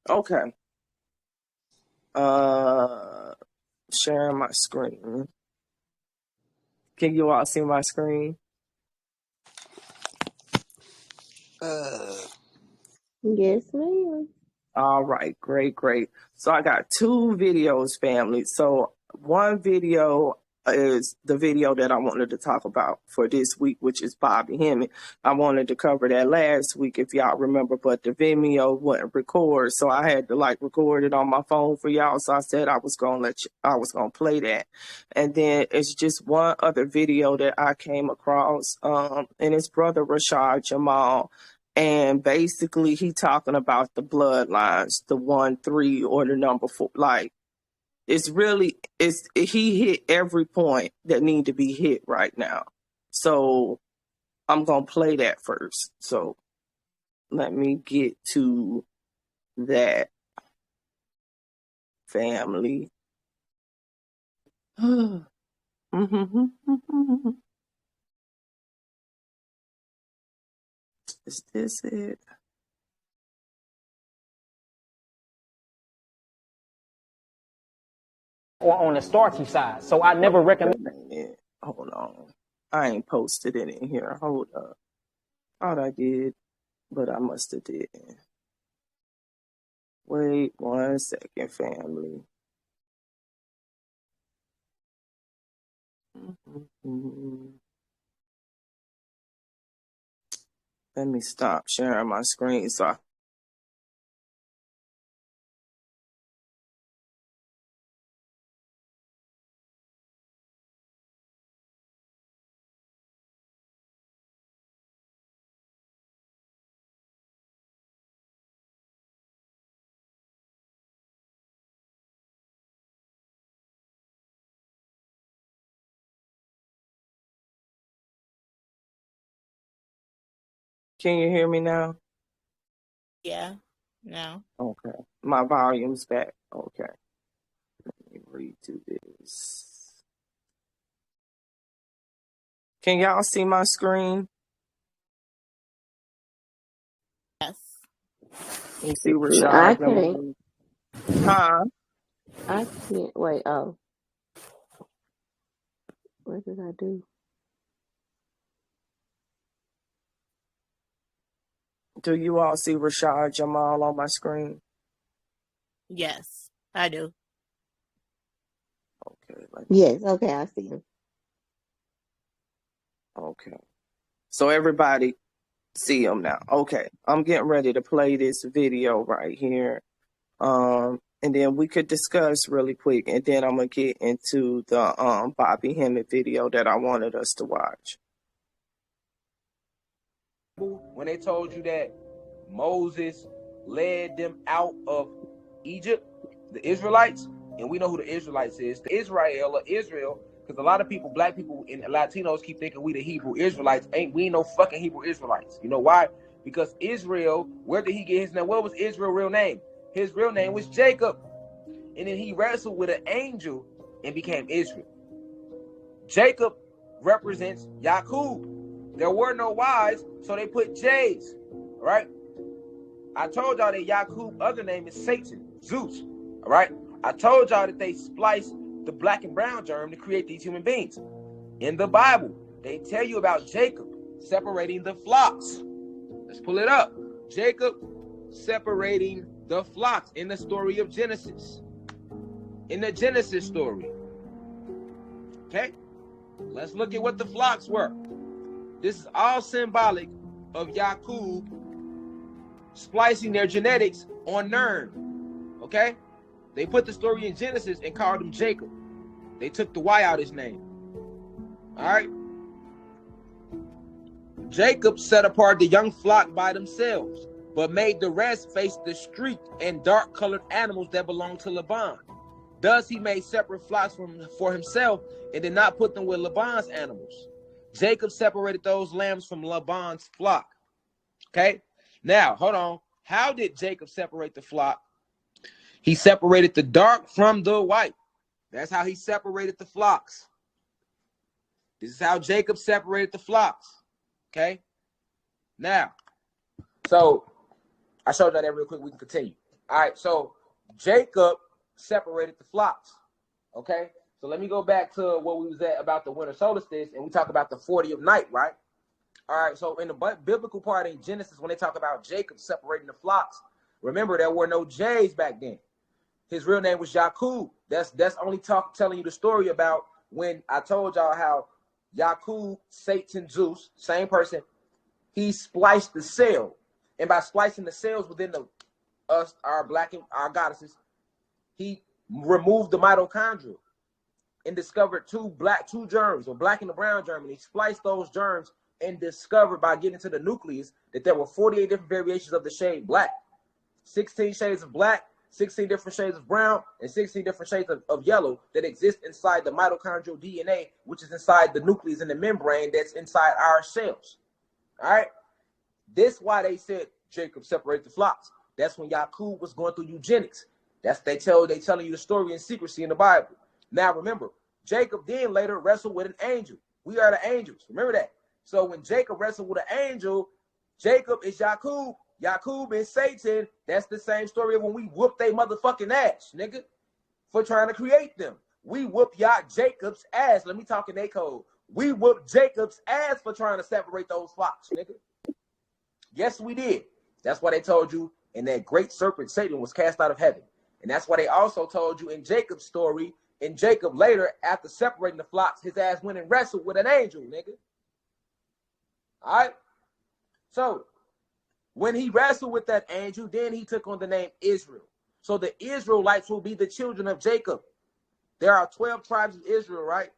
Okay. Sharing my screen. Can you all see my screen? Yes, ma'am. All right, great. So I got two videos, family. So one video is the video that I wanted to talk about for this week, which is Bobby Hemming. I wanted to cover that last week, if y'all remember, but the Vimeo wouldn't record, so I had to record it on my phone for y'all. So I said I was gonna play that, and then it's just one other video that I came across, and it's brother Rashad Jamal. And basically, he talking about the bloodlines, the 1, 3, or the number 4. He hit every point that need to be hit right now. So I'm gonna play that first. So let me get to that, family. Is this it? Or on the starchy side. So I never recommend it. Hold on. I ain't posted it in here. Hold up. Thought I did, but I must have didn't. Wait 1 second, family. Let me stop sharing my screen so Can you hear me now? Yeah, no. Okay. My volume's back. Okay. Let me redo this. Can y'all see my screen? Yes. You see Rashad? I can't. Huh? I can't. Wait, oh. What did I do? Do you all see Rashad Jamal on my screen? Yes, I do. Okay. Yes, okay, I see him. Okay. So everybody see him now. Okay. I'm getting ready to play this video right here. And then we could discuss really quick, and then I'm gonna get into the Bobby Hemming video that I wanted us to watch. When they told you that Moses led them out of Egypt, the Israelites, and we know who the Israelites is, the Israel or Israel, because a lot of people, black people and Latinos keep thinking we the Hebrew Israelites. We ain't no fucking Hebrew Israelites. You know why? Because Israel, where did he get his name? What was Israel's real name? His real name was Jacob. And then he wrestled with an angel and became Israel. Jacob represents Yaqub. There were no Y's, so they put J's, right? I told y'all that Yaqub's other name is Satan, Zeus, all right? I told y'all that they spliced the black and brown germ to create these human beings. In the Bible, they tell you about Jacob separating the flocks. Let's pull it up. Jacob separating the flocks in the story of Genesis. In the Genesis story. Okay? Let's look at what the flocks were. This is all symbolic of Yaqub splicing their genetics on Nern. Okay? They put the story in Genesis and called him Jacob. They took the Y out of his name. Alright? Jacob set apart the young flock by themselves, but made the rest face the streaked and dark-colored animals that belonged to Laban. Thus he made separate flocks for himself and did not put them with Laban's animals. Jacob separated those lambs from Laban's flock. Okay? Now, hold on. How did Jacob separate the flock? He separated the dark from the white. That's how he separated the flocks. This is how Jacob separated the flocks. Okay? Now, so I showed you that real quick. We can continue. All right, so Jacob separated the flocks. Okay, so let me go back to where we was at about the winter solstice, and we talk about the 40th night, right? All right, so in the biblical part in Genesis, when they talk about Jacob separating the flocks, remember there were no J's back then. His real name was Yakub. That's only telling you the story about when I told y'all how Yakub, Satan, Zeus, same person, he spliced the cell, and by splicing the cells within our goddesses, he removed the mitochondria and discovered two germs, or black and the brown germ, and he spliced those germs and discovered by getting to the nucleus that there were 48 different variations of the shade black, 16 shades of black, 16 different shades of brown, and 16 different shades of yellow that exist inside the mitochondrial DNA, which is inside the nucleus and the membrane that's inside our cells. All right? This why they said Jacob separate the flocks. That's when Yakub was going through eugenics. They telling you the story in secrecy in the Bible. Now remember, Jacob then later wrestled with an angel. We are the angels. Remember that. So when Jacob wrestled with an angel, Jacob is Yakub. Yakub is Satan. That's the same story of when we whooped they motherfucking ass, nigga, for trying to create them. We whooped Jacob's ass. Let me talk in their code. We whooped Jacob's ass for trying to separate those flocks, nigga. Yes, we did. That's why they told you, and that great serpent Satan was cast out of heaven. And that's why they also told you in Jacob's story, and Jacob later, after separating the flocks, his ass went and wrestled with an angel, nigga. All right? So, when he wrestled with that angel, then he took on the name Israel. So the Israelites will be the children of Jacob. There are 12 tribes of Israel, right?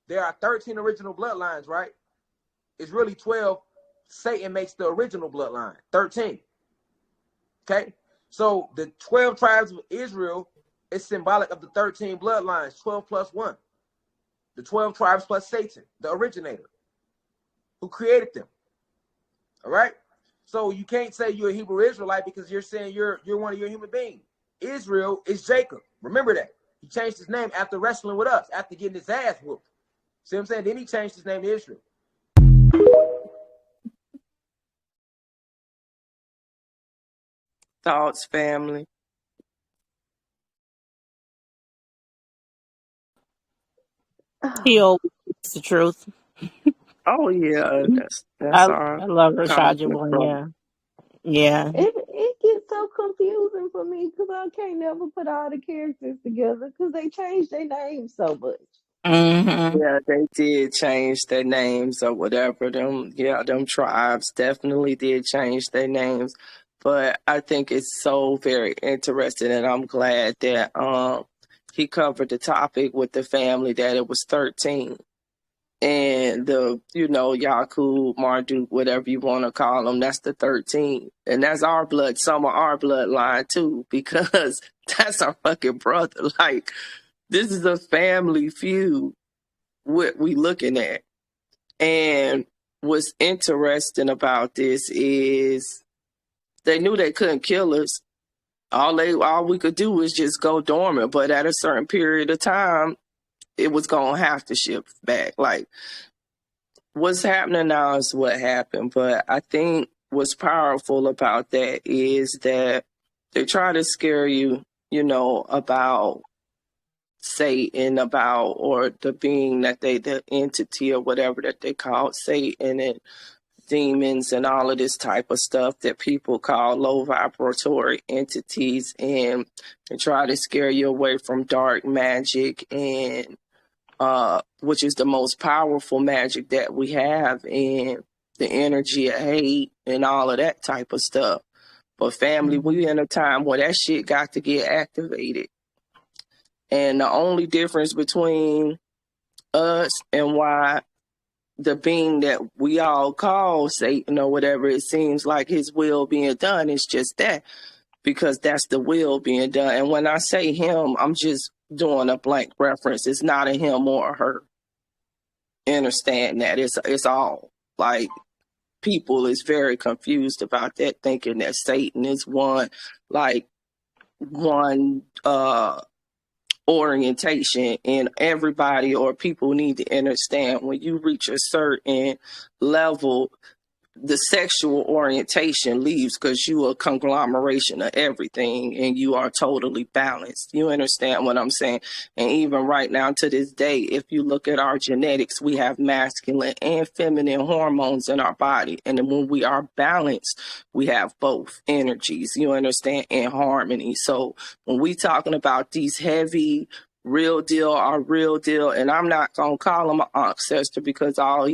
There are 13 original bloodlines, right? It's really 12. Satan makes the original bloodline, 13. Okay? So the 12 tribes of Israel is symbolic of the 13 bloodlines, 12 plus 1. The 12 tribes plus Satan, the originator, who created them. All right? So you can't say you're a Hebrew Israelite because you're saying you're one of your human beings. Israel is Jacob. Remember that. He changed his name after wrestling with us, after getting his ass whooped. See what I'm saying? Then he changed his name to Israel. Thoughts, family. He always speaks the truth. Oh yeah, that's I our love Rashad constant Jamal, struggle. yeah. It gets so confusing for me because I can't never put all the characters together because they change their names so much. Mm-hmm. Yeah, they did change their names or whatever. Them tribes definitely did change their names. But I think it's so very interesting, and I'm glad that he covered the topic with the family that it was 13. And Yakub, Marduk, whatever you want to call them, that's the 13. And that's our blood, some of our bloodline too, because that's our fucking brother. Like, this is a family feud, what we looking at. And what's interesting about this is they knew they couldn't kill us. All we could do was just go dormant. But at a certain period of time, it was gonna have to shift back. Like, what's happening now is what happened. But I think what's powerful about that is that they try to scare you, about Satan, or the being that the entity or whatever that they call Satan, and demons and all of this type of stuff that people call low vibratory entities, and try to scare you away from dark magic, and which is the most powerful magic that we have, and the energy of hate and all of that type of stuff. But family, we in a time where that shit got to get activated. And the only difference between us and why the being that we all call Satan or whatever, it seems like his will being done is just that, because that's the will being done. And when I say him, I'm just doing a blank reference. It's not a him or a her. Understand that. It's all. Like, people is very confused about that, thinking that Satan is one orientation, and everybody or people need to understand when you reach a certain level, the sexual orientation leaves because you are a conglomeration of everything and you are totally balanced. You understand what I'm saying? And even right now to this day, if you look at our genetics, we have masculine and feminine hormones in our body. And then when we are balanced, we have both energies, you understand, in harmony. So when we talking about these heavy real deal, our real deal, and I'm not going to call him an ancestor because all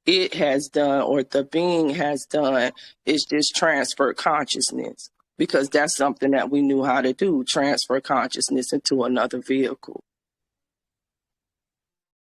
it has done, or the being has done, is just transfer consciousness, because that's something that we knew how to do, transfer consciousness into another vehicle.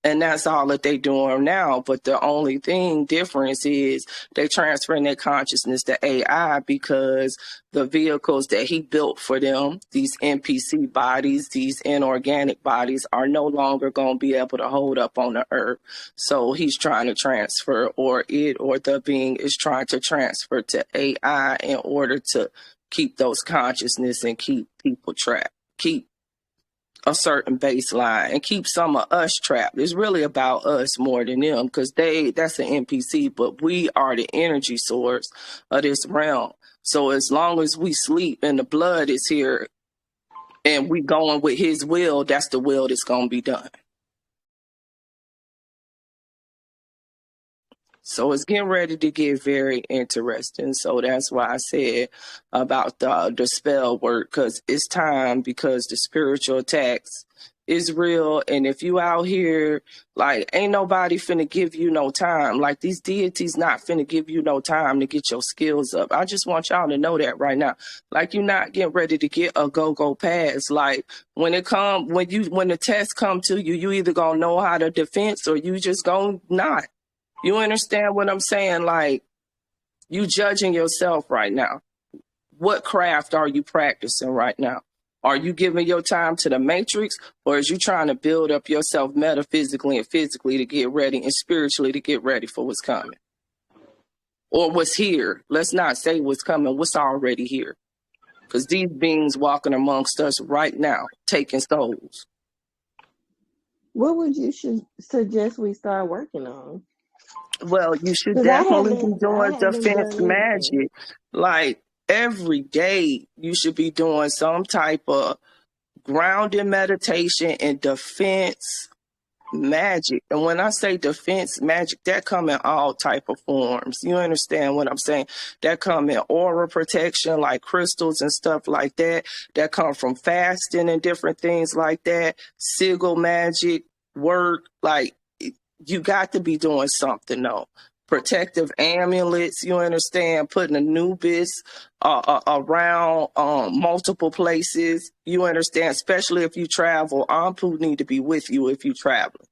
And that's all that they doing now. But the only difference is they transferring their consciousness to AI, because the vehicles that he built for them, these NPC bodies, these inorganic bodies, are no longer going to be able to hold up on the earth. So he's trying to transfer, or the being is trying to transfer to AI in order to keep those consciousness and keep people trapped, keep a certain baseline, and keep some of us trapped. It's really about us more than them, because that's an NPC, but we are the energy source of this realm. So as long as we sleep and the blood is here and we going with his will, that's the will that's going to be done. So it's getting ready to get very interesting. So that's why I said about the spell work, because it's time, because the spiritual attacks is real. And if you out here, like, ain't nobody finna give you no time. Like, these deities not finna give you no time to get your skills up. I just want y'all to know that right now. Like, you're not getting ready to get a go-go pass. Like, when the test come to you, you either gonna know how to defense or you just gonna not. You understand what I'm saying? Like, you judging yourself right now. What craft are you practicing right now? Are you giving your time to the matrix, or is you trying to build up yourself metaphysically and physically to get ready, and spiritually to get ready for what's coming? Or what's here? Let's not say what's coming, what's already here. Because these beings walking amongst us right now, taking souls. What would you suggest we start working on? Well, you should 'Cause definitely be I doing haven't defense done anything. magic. Like, every day, you should be doing some type of grounding meditation and defense magic. And when I say defense magic, that come in all type of forms. You understand what I'm saying? That come in aura protection, like crystals and stuff like that. That come from fasting and different things like that. Sigil magic, work, like, you got to be doing something though. Protective amulets, you understand, putting Anubis around multiple places, you understand, especially if you travel. Ampu need to be with you if you traveling.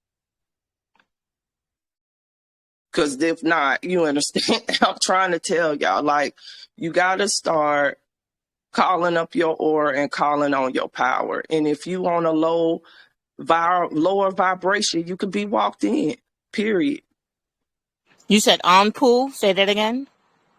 Because if not, you understand, I'm trying to tell y'all, like, you got to start calling up your aura and calling on your power. And if you on a lower vibration, you can be walked in, period. You said Anpu? Say that again?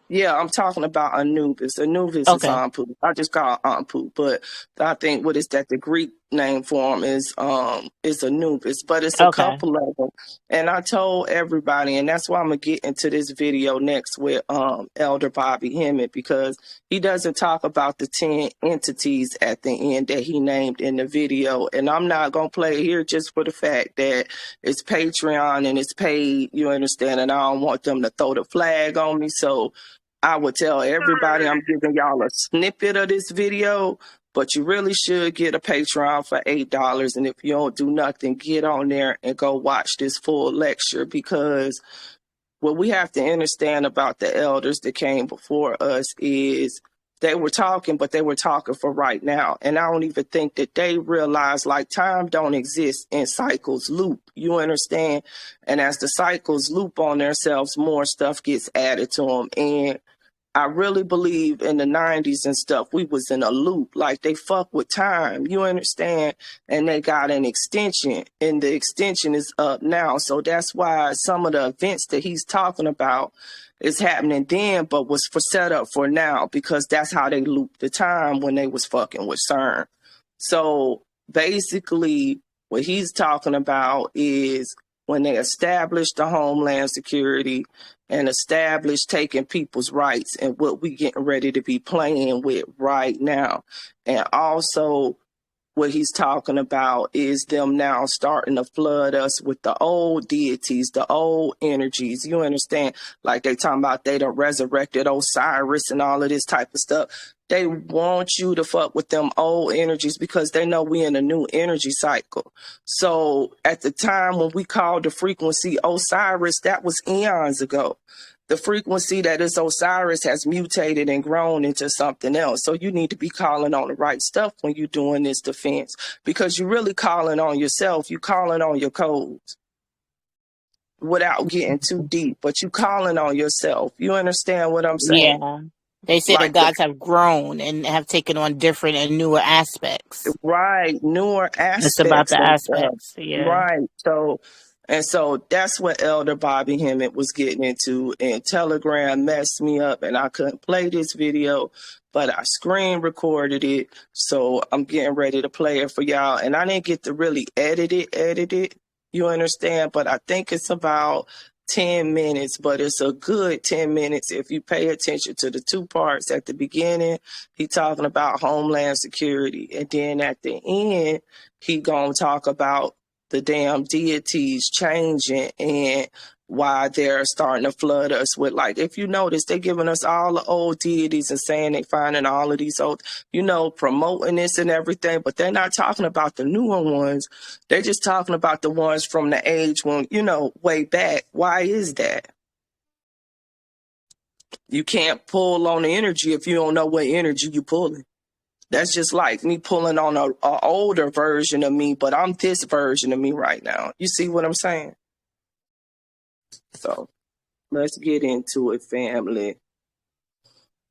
Yeah, I'm talking about Anubis. Anubis is Okay. Anpu. I just call it Anpu, but I think what is that? The Greek name for him is Anubis, but it's a couple of them. And I told everybody, and that's why I'm gonna get into this video next with Elder Bobby Hemmett, because he doesn't talk about the 10 entities at the end that he named in the video. And I'm not gonna play it here just for the fact that it's Patreon and it's paid, you understand, and I don't want them to throw the flag on me. So I would tell everybody I'm giving y'all a snippet of this video, but you really should get a Patreon for $8. And if you don't do nothing, get on there and go watch this full lecture, because what we have to understand about the elders that came before us is they were talking, but they were talking for right now. And I don't even think that they realize, like, time don't exist in cycles loop. You understand? And as the cycles loop on themselves, more stuff gets added to them. And I really believe in the 90s and stuff, we was in a loop. Like, they fuck with time, you understand? And they got an extension, and the extension is up now. So that's why some of the events that he's talking about is happening then, but was set up for now, because that's how they looped the time when they was fucking with CERN. So basically what he's talking about is when they established the Homeland Security and established taking people's rights and what we getting ready to be playing with right now. And also what he's talking about is them now starting to flood us with the old deities, the old energies. You understand? Like they talking about they done resurrected Osiris and all of this type of stuff. They want you to fuck with them old energies because they know we in a new energy cycle. So at the time when we called the frequency Osiris, that was eons ago. The frequency that is Osiris has mutated and grown into something else. So you need to be calling on the right stuff when you're doing this defense, because you're really calling on yourself. You're calling on your codes without getting too deep, but you calling on yourself. You understand what I'm saying? Yeah. They say Like the gods have grown and have taken on different and newer aspects. Right. Newer aspects. It's about the aspects. Yeah. Right. So that's what Elder Bobby Hemmett was getting into, and Telegram messed me up and I couldn't play this video, but I screen recorded it. So I'm getting ready to play it for y'all. And I didn't get to really edit it. You understand? But I think it's about 10 minutes, but it's a good 10 minutes if you pay attention to the two parts. At the beginning, he talking about Homeland Security. And then at the end, he gonna talk about the damn deities changing and why they're starting to flood us with, like, if you notice, they're giving us all the old deities and saying they finding all of these old, promoting this and everything, but they're not talking about the newer ones. They're just talking about the ones from the age when, way back. Why is that? You can't pull on the energy if you don't know what energy you're pulling. That's just like me pulling on a older version of me, but I'm this version of me right now. You see what I'm saying? So let's get into it, family.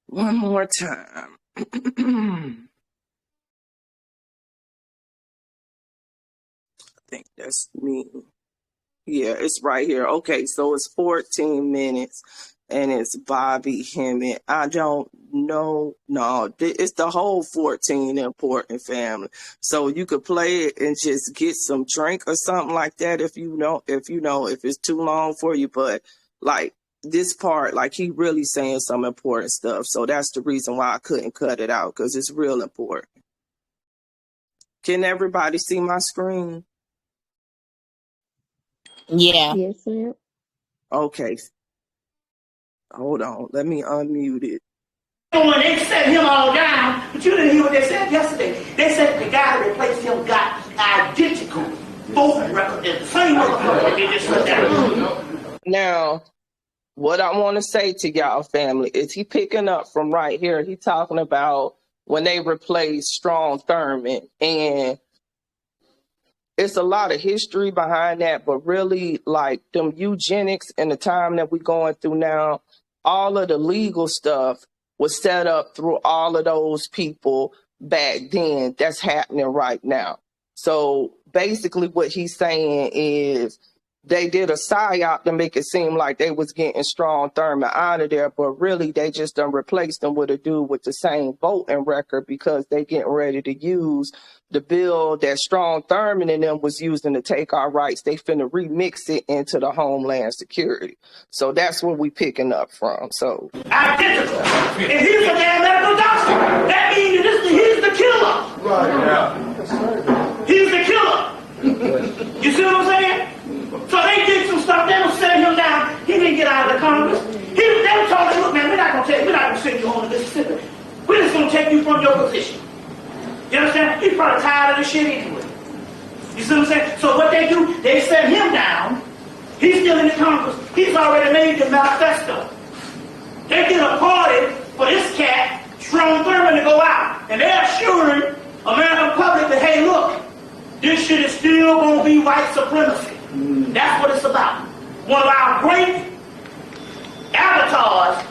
One more time. I think that's me. Yeah, it's right here. Okay, so it's 14 minutes. And it's Bobby Hemmett. I don't know. No, it's the whole 14 important, family. So you could play it and just get some drink or something like that if it's too long for you. But like this part, like he really saying some important stuff. So that's the reason why I couldn't cut it out, because it's real important. Can everybody see my screen? Yeah. Yes, ma'am. Okay. Hold on, let me unmute it. When they set him all down, but you didn't hear what they said yesterday. They said the guy that replaced him got identical voting record, the same motherfucker that they just shut down. Now, what I want to say to y'all, family, is he picking up from right here. He talking about when they replaced Strom Thurmond, and it's a lot of history behind that, but really, like them eugenics and the time that we're going through now, all of the legal stuff was set up through all of those people back then. That's happening right now. So basically what he's saying is they did a psyop to make it seem like they was getting Strom Thurmond out of there, but really they just done replaced them with a dude with the same voting record, because they getting ready to use the bill that Strom Thurmond and them was using to take our rights. They finna remix it into the Homeland Security. So that's where we picking up from. So identical. And he's a damn medical doctor. That means he's the killer. Right, yeah. He's the killer. You see what I'm saying? So they did some stuff. They were setting him down. He didn't get out of the Congress. They were telling him, look, man, we're not gonna send you home to Mississippi. We're just gonna take you from your position. You understand? He's probably tired of the shit anyway. You see what I'm saying? So what they do, they set him down. He's still in the Congress. He's already made the manifesto. They did a party for this cat, Strom Thurmond, to go out. And they're assuring American public that, hey, look, this shit is still gonna be white supremacy. That's what it's about. One of our great avatars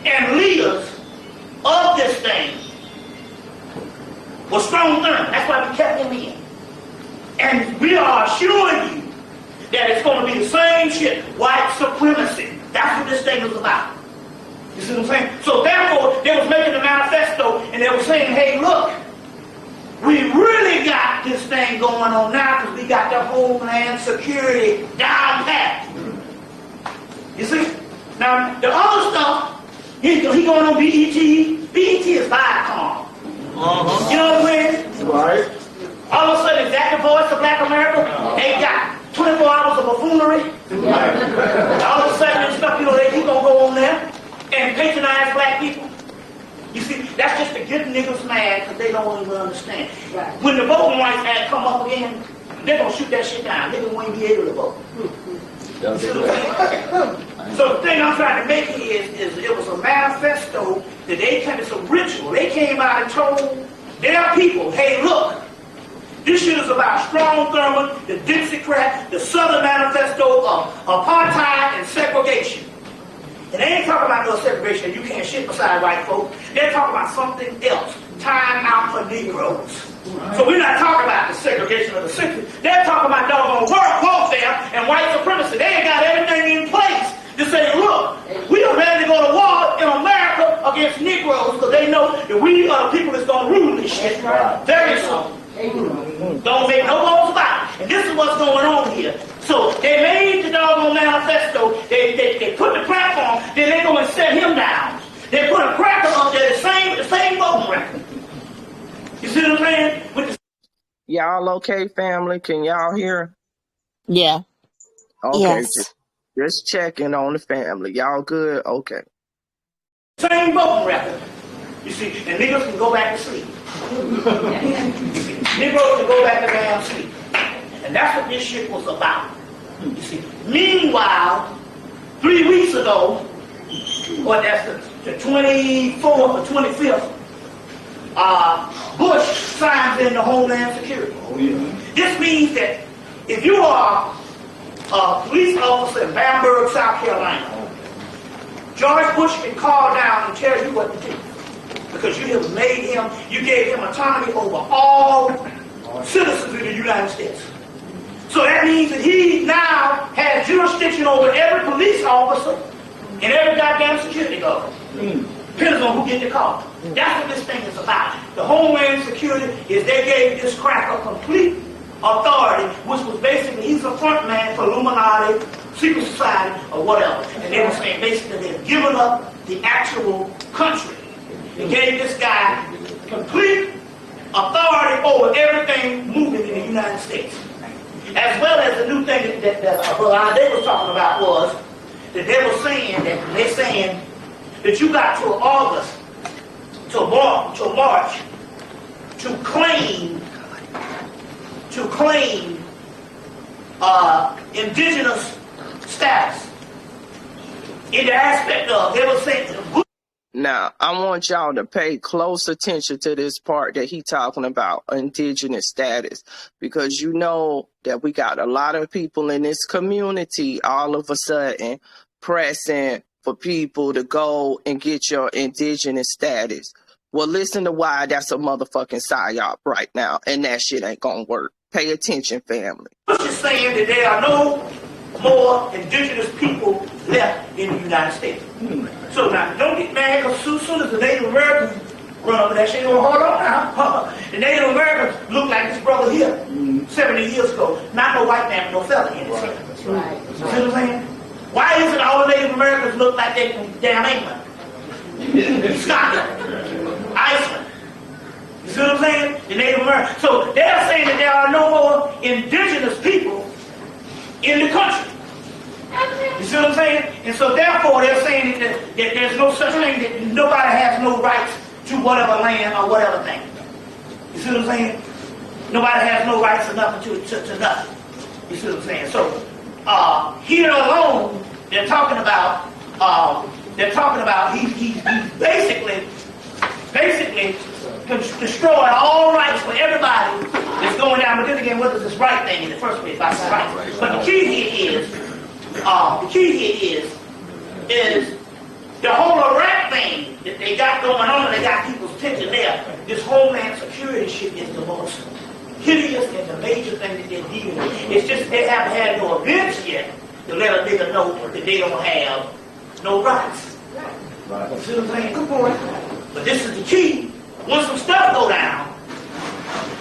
and leaders of this thing was Strom Thurmond. That's why we kept him in. And we are assuring you that it's going to be the same shit, white supremacy. That's what this thing is about. You see what I'm saying? So therefore, they was making the manifesto and they were saying, hey, look, we really got this thing going on now because we got the Homeland Security down pat. You see? Now, the other stuff, he going on BET. BET is Viacom. You know what I'm saying? Right. All of a sudden, is that the voice of Black America? They got 24 hours of buffoonery. All of a sudden, and stuff, you know, he gonna go on there and patronize black people. You see, that's just to get niggas mad because they don't even understand. When the Voting Rights Act come up again, they're gonna shoot that shit down. Niggas won't be able to vote. So the thing I'm trying to make here is it was a manifesto that they came, it's a ritual. They came out and told their people, hey, look, this shit is about Strong Thurmond, the Dixiecrat, the Southern Manifesto of apartheid and segregation. And they ain't talking about no segregation. You can't shit beside white folks. They're talking about something else. Time out for Negroes. So we're not talking about the segregation of the 60s. They're talking about doggone warfare and white supremacy. They ain't got everything in place to say, look, we are ready to go to war in America against Negroes because they know that we are the people that's going to rule this shit very soon. Don't make no bones about it. And this is what's going on here. So they made the doggone manifesto, they put the platform, then they go and set him down. They put a cracker up there, the same voting record. You see what I'm saying? Y'all okay, family? Can y'all hear? Yeah. Okay, Yes. just checking on the family. Y'all good? Okay. Same voting record. You see, and niggas can go back to sleep. Negroes can go back to damn sleep. And that's what this shit was about. You see. Meanwhile, 3 weeks ago, or that's the 24th or 25th, Bush signs in the Homeland Security. This means that if you are a police officer in Bamberg, South Carolina, George Bush can call down and tell you what to do. Because you have made him, you gave him autonomy over all citizens in the United States. So that means that he now has jurisdiction over every police officer and every goddamn security guard. Depends on who gets the call. That's what this thing is about. The Homeland Security is they gave this cracker complete authority, which was basically, he's a front man for Illuminati, secret society, or whatever. And they were saying basically they've given up the actual country. They gave this guy complete authority over everything moving in the United States. As well as the new thing that they were talking about was that they were saying that you got till August, till March, to claim indigenous status. In the aspect of, they were saying. Now, I want y'all to pay close attention to this part that he talking about, indigenous status, because you know that we got a lot of people in this community all of a sudden pressing for people to go and get your indigenous status. Well, listen to why that's a motherfucking psyop right now, and that shit ain't gonna work. Pay attention, family. Bush is saying that there are no more indigenous people left in the United States. So now, don't get mad, because as soon as the Native Americans run over that shit, hold on now. The Native Americans look like this brother here, 70 years ago. Not no white man with no feather in his head. That's right. You see what I'm saying? Why is it all Native Americans look like they from damn England? Scotland, Iceland. You see what I'm saying? The Native Americans. So they're saying that there are no more indigenous people in the country. You see what I'm saying? And so therefore they're saying that there's no such thing, that nobody has no rights to whatever land or whatever thing. You see what I'm saying? Nobody has no rights to nothing to nothing. You see what I'm saying? So here alone, they're talking about he's basically destroying all rights for everybody that's going down. But then again, what is this right thing in the first place? Right. But the key here is the whole Iraq thing that they got going on, and they got people's attention there. This Homeland Security shit is the most hideous and the major thing that they're dealing with. It's just they haven't had no events yet to let a nigga know that they don't have no rights. Right. See what I'm saying? Good point. But this is the key. Once some stuff go down,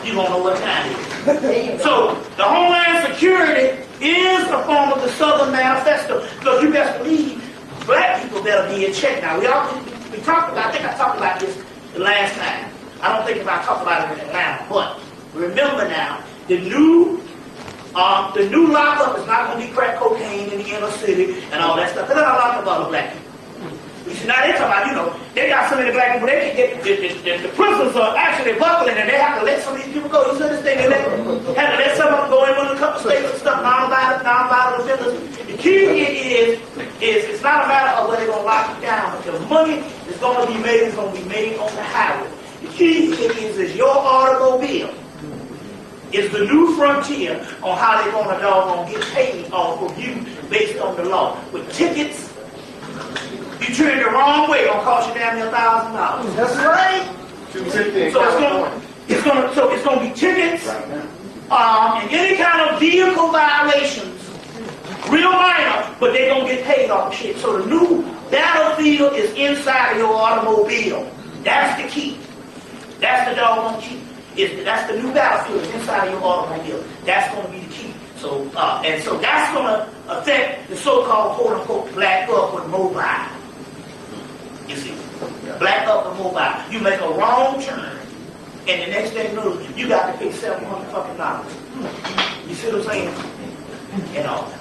you're going to know what time it is. So the Homeland Security is a form of the Southern Manifesto. Because you best believe black people better be in check now. We talked about, I think I talked about this the last time. I don't think if I talked about it in Atlanta, but remember now, the new lockup is not going to be crack cocaine in the inner city and all that stuff. They're not locking up all the black people. You see, now they're talking about, they got so many black people, they can get, the prisons are actually buckling and they have to let some of these people go. You see this thing? They have to let some of them go in with a couple states and stuff, non-violent offenders. The key here is it's not a matter of whether they're going to lock you down, but the money is going to be made on the highway. The key here is your automobile is the new frontier on how they're going to doggone get paid off of you based on the law. With tickets, you turn the wrong way, it'll cost you damn near $1,000. That's right. So it's gonna be tickets, and any kind of vehicle violations, real minor, but they're gonna get paid off shit. So the new battlefield is inside of your automobile. That's the key. That's the doggone key. That's the new battlefield is inside of your automobile. That's gonna be the key. So so that's gonna affect the so-called quote-unquote black upward mobile. You see, black upward mobile. You make a wrong turn, and the next thing you know, you got to pay $700 fucking. You see what I'm saying?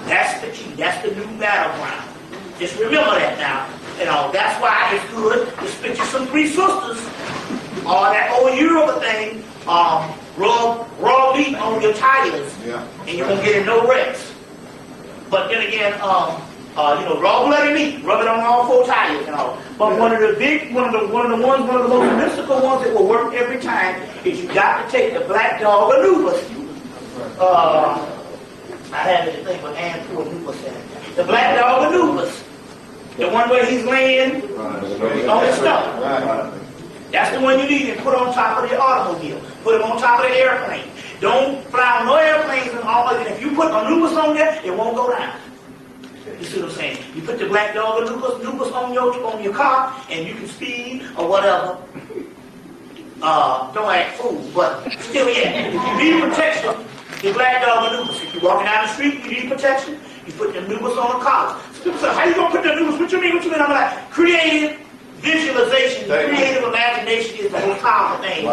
That's the key. That's the new battleground. Just remember that now. That's why it's good to spit you some Three Sisters or that old Europa thing. Rub raw meat on your tires, and you won't get in no wrecks. But then again, raw bloody meat, rub it on all 4 tires and all. But one of the most mystical ones that will work every time is you got to take the black dog Anubis. I had this thing with Anubis in it. The black dog Anubis, the one where he's laying on his stomach. That's the one you need to put on top of the automobile. Put him on top of the airplane. Don't fly on no airplanes and all of it. If you put Anubis on there, it won't go down. You see what I'm saying? You put the black dog Anubis on your car, and you can speed or whatever. Don't act fool, but still, if you need protection, the black dog Anubis. If you're walking down the street, you need protection. You put the Anubis on the car. So people say, how you gonna put the Anubis? What you mean? I'm like, creative visualization, creative imagination is the most powerful thing.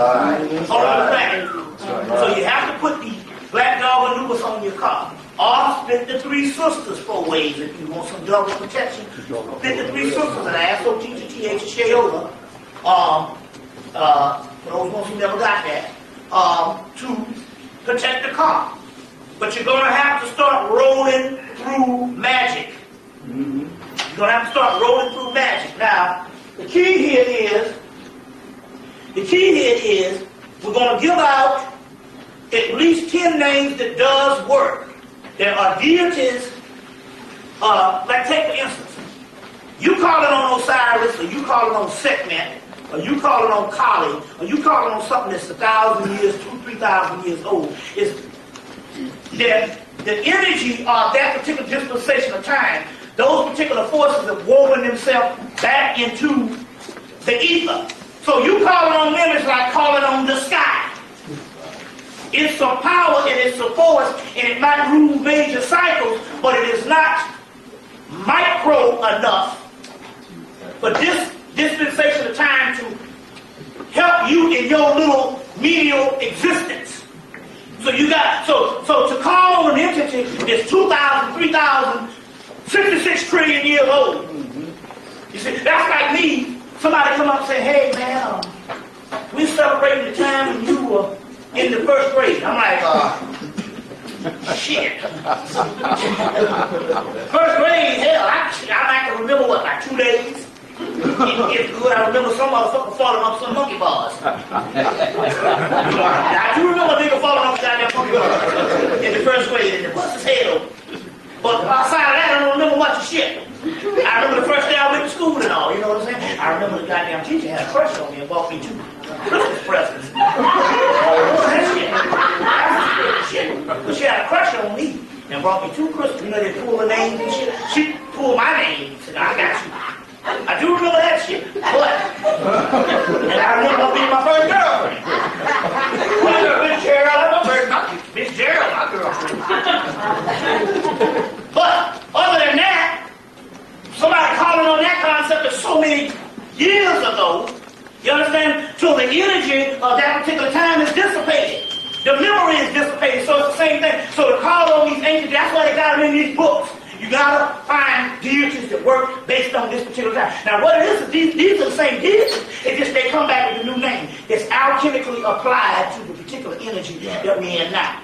So you have to put the black dog Anubis on your car. Or split the Three Sisters 4 ways if you want some double protection. Split the Three Sisters and ASOTGTH for those ones who never got that, to protect the car. But you're going to have to start rolling through magic. You're going to have to start rolling through magic. Now, the key here is we're going to give out at least 10 names that does work. There are deities, like take for instance, you call it on Osiris, or you call it on Sekhmet, or you call it on Kali, or you call it on something that's 1,000 years, 2,000-3,000 years old. It's that the energy of that particular dispensation of time, those particular forces have woven themselves back into the ether. So you call it on them, it's like calling on the sky. It's a power and it's a force, and it might rule major cycles, but it is not micro enough for this dispensation of time to help you in your little menial existence. So you got so to call an entity that's 2,000, 3,000, 66 trillion years old. You see, that's like me. Somebody come up and say, "Hey man, we're celebrating the time when you were in the first grade." I'm like, shit. First grade, hell, I can remember what, like 2 days? It's good. I remember some motherfucker falling off some monkey bars. I do remember a nigga falling off that monkey bars in the first grade and the bust his head open. But outside of that, I don't remember much of shit. I remember the first day I went to school and all, you know what I'm saying? I remember the goddamn teacher had a crush on me and bought me 2 Christmas presents. That shit. But she had a crush on me and brought me 2 Christmas. You know, they pull the names and shit. She pulled my name and said, "I got you." I do remember that shit. But, and I remember being my first girlfriend. the energy of that particular time is dissipated. The memory is dissipated, so it's the same thing. So to call on these ancient, that's why they got them in these books. You gotta find deities that work based on this particular time. Now what it is these are the same deities, it's just they come back with a new name. It's alchemically applied to the particular energy that we're in now.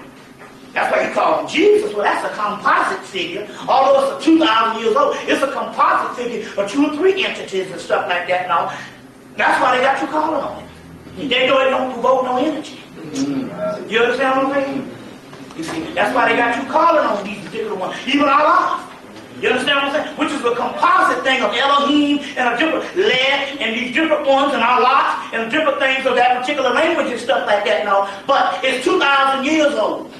That's why you call him Jesus. Well, that's a composite figure. Although it's 2,000 years old, it's a composite figure of 2 or 3 entities and stuff like that and all. That's why they got you calling on it. They know it don't provoke no energy. You understand what I'm saying? You see, that's why they got you calling on these particular ones. Even Allah. You understand what I'm saying? Which is a composite thing of Elohim and a different lead and these different ones and Allah and different things of that particular language and stuff like that and all. But it's 2,000 years old.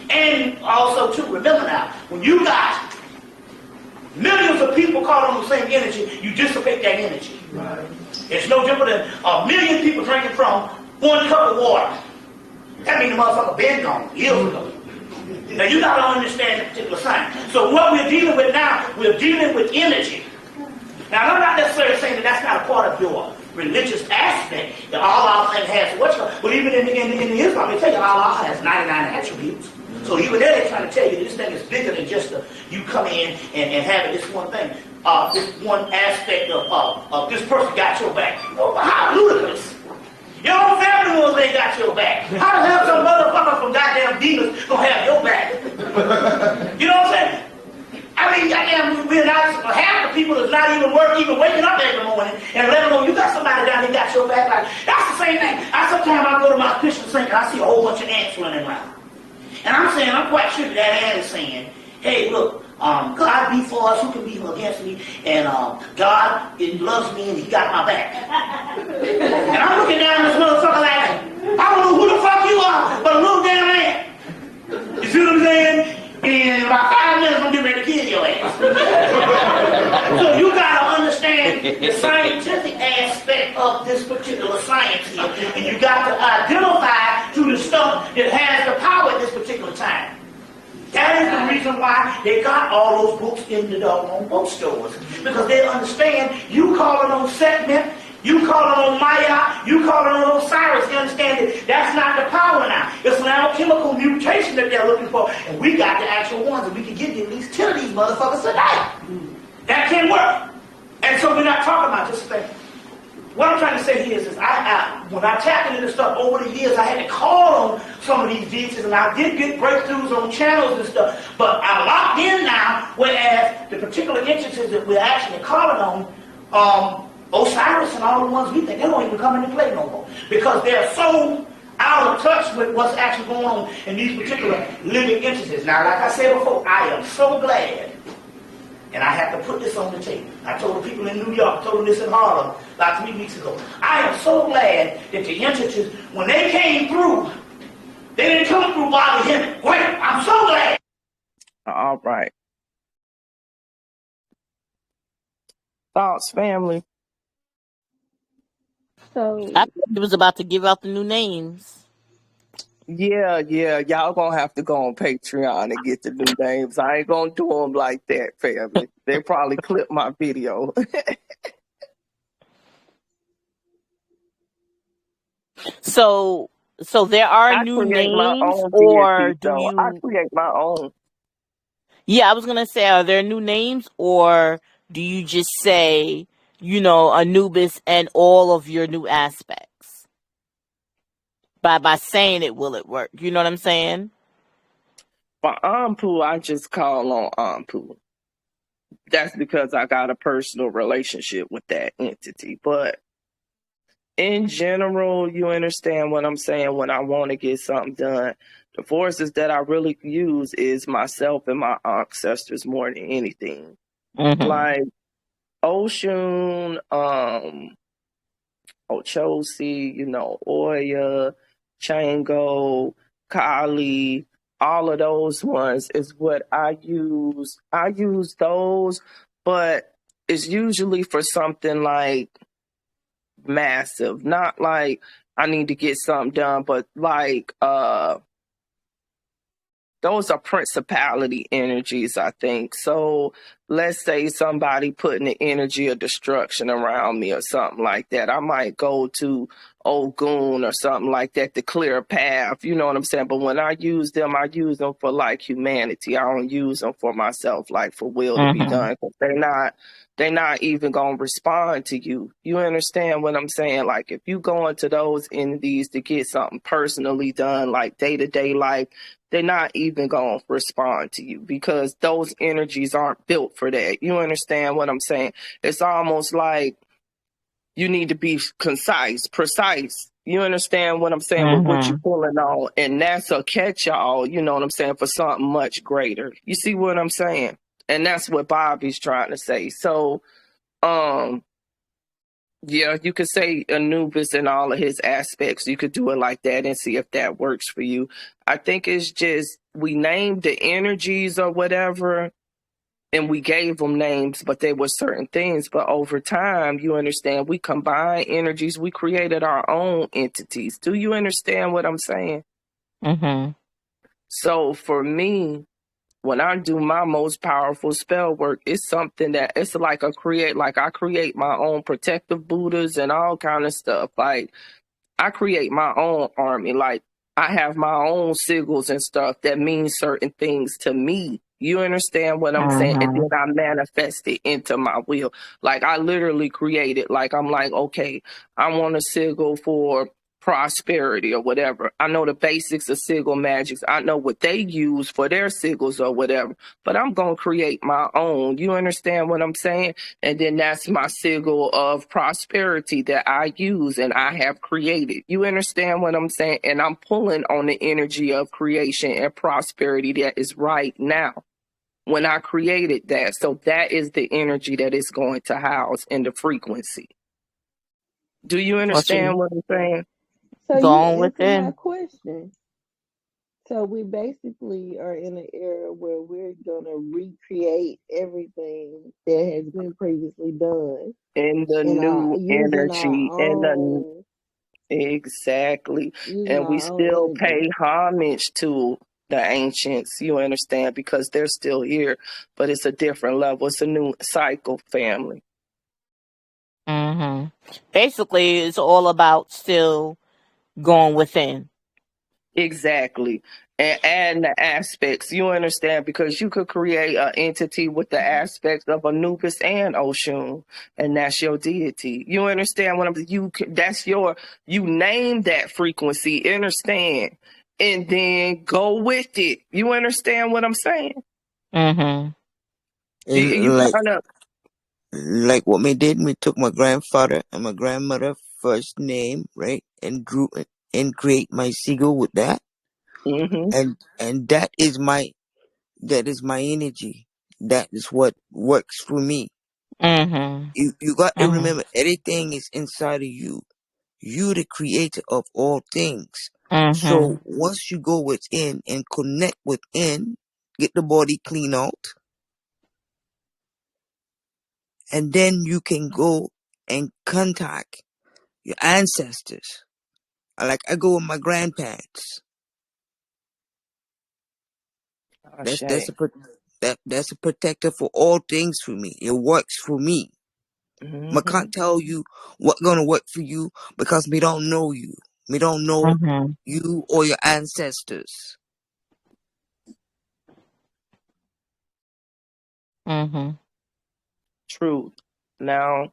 And also, too, remember now, when you got millions of people calling on the same energy, you dissipate that energy. Right. It's no different than a million people drinking from 1 cup of water. That means the motherfucker been gone years ago. Now you got to understand the particular science. So what we're dealing with now, we're dealing with energy. Now I'm not necessarily saying that that's not a part of your religious aspect that Allah has. But even in the Islam, they tell you Allah has 99 attributes. So even there they're trying to tell you this thing is bigger than just you come in and having this one thing, this one aspect of this person got your back. Oh, how ludicrous. Your own family members ain't got your back. How the hell some motherfucker from goddamn demons gonna have your back? You know what I'm saying? I mean, goddamn, we're not, half the people is not even waking up every morning and let alone you got somebody down there got your back. Like, that's the same thing. Sometimes I go to my Christian sink and I see a whole bunch of ants running around. And I'm quite sure that ant is saying, hey, look, God be for us, who can be against me? And God loves me and he got my back. And I'm looking down at this motherfucker like, I don't know who the fuck you are, but a little damn ant. You see what I'm saying? In about 5 minutes, I'm getting ready to kill your ass. So you gotta understand the scientific aspect of this particular science here, and you got to identify to the stuff that has the power at this particular time. That is the reason why they got all those books in the doggone bookstores. Because they understand you calling on Setman, you calling on Maya, you calling on Osiris. You understand that that's not the power now. It's an alchemical mutation that they're looking for. And we got the actual ones, and we can give you at least 10 of these motherfuckers today. That can work. And so we're not talking about this thing. What I'm trying to say here is when I tapped into this stuff over the years, I had to call on some of these deities, and I did get breakthroughs on channels and stuff. But I'm locked in now, whereas the particular entities that we're actually calling on, Osiris and all the ones we think, they don't even come into play no more. Because they're so out of touch with what's actually going on in these particular living entities. Now, like I said before, I am so glad. And I have to put this on the tape. I told the people in New York, told them this in Harlem about 3 weeks ago. I am so glad that the entities, when they came through, they didn't come through Bobby Hemming. Wait, I'm so glad. All right. Thoughts, family? So I thought he was about to give out the new names. Yeah. Y'all gonna have to go on Patreon and get the new names. I ain't gonna do them like that, family. They probably clip my video. So there are new names, or do you? I create my own. Yeah, I was gonna say, are there new names, or do you just say, Anubis and all of your new aspects? By saying it, will it work? You know what I'm saying? For Anpu, I just call on Anpu. That's because I got a personal relationship with that entity. But in general, you understand what I'm saying when I want to get something done. The forces that I really use is myself and my ancestors more than anything. Mm-hmm. Like Oshun, Ochosi, Oya, Chango, Kali, all of those ones is what I use. I use those, but it's usually for something like massive, not like I need to get something done, but like those are principality energies, I think. So let's say somebody putting the energy of destruction around me or something like that. I might go to Ogun or something like that to clear a path. You know what I'm saying? But when I use them for like humanity. I don't use them for myself, like for will to be done. 'Cause they're not even gonna respond to you. You understand what I'm saying? Like if you go into those entities to get something personally done, like day-to-day life, they're not even gonna respond to you because those energies aren't built for that. You understand what I'm saying? It's almost like you need to be concise, precise. You understand what I'm saying with what you're pulling on, and that's a catch-all. You know what I'm saying, for something much greater. You see what I'm saying? And that's what Bobby's trying to say. So, yeah, you could say Anubis and all of his aspects. You could do it like that and see if that works for you. I think it's just we named the energies or whatever, and we gave them names, but they were certain things. But over time, you understand, we combine energies. We created our own entities. Do you understand what I'm saying? So for me, when I do my most powerful spell work, it's something that it's like I create my own protective Buddhas and all kind of stuff. Like I create my own army. Like I have my own sigils and stuff that mean certain things to me. You understand what I'm saying? And then I manifest it into my will. Like I literally created, like I'm like, okay, I want a sigil for prosperity or whatever. I know the basics of sigil magics. I know what they use for their sigils or whatever, but I'm going to create my own. You understand what I'm saying? And then that's my sigil of prosperity that I use and I have created. You understand what I'm saying? And I'm pulling on the energy of creation and prosperity that is right now when I created that. So that is the energy that is going to house in the frequency. Do you understand what I'm saying? So Going you answered my within. question. So we basically are in an era where we're gonna recreate everything that has been previously done In the in our new using our energy, own exactly. using And we our own still energy. pay homage to the ancients, you understand, because they're still here, but it's a different level. It's a new cycle, family. Basically, it's all about still going within. Exactly. And the aspects, you understand, because you could create an entity with the aspects of Anubis and Oshun, and that's your deity. You understand what you name that frequency, understand, and then go with it. You understand what I'm saying? And You kind of, like what we did, we took my grandfather and my grandmother first name, right, and drew and create my sigil with that, and that is my energy. That is what works for me. You got to remember, everything is inside of you. You the creator of all things. So once you go within and connect within, get the body clean out, and then you can go and contact your ancestors. Like I go with my grandparents. That's a protector for all things for me. It works for me. I can't tell you what's gonna work for you because we don't know you. We don't know you or your ancestors. truth. Now,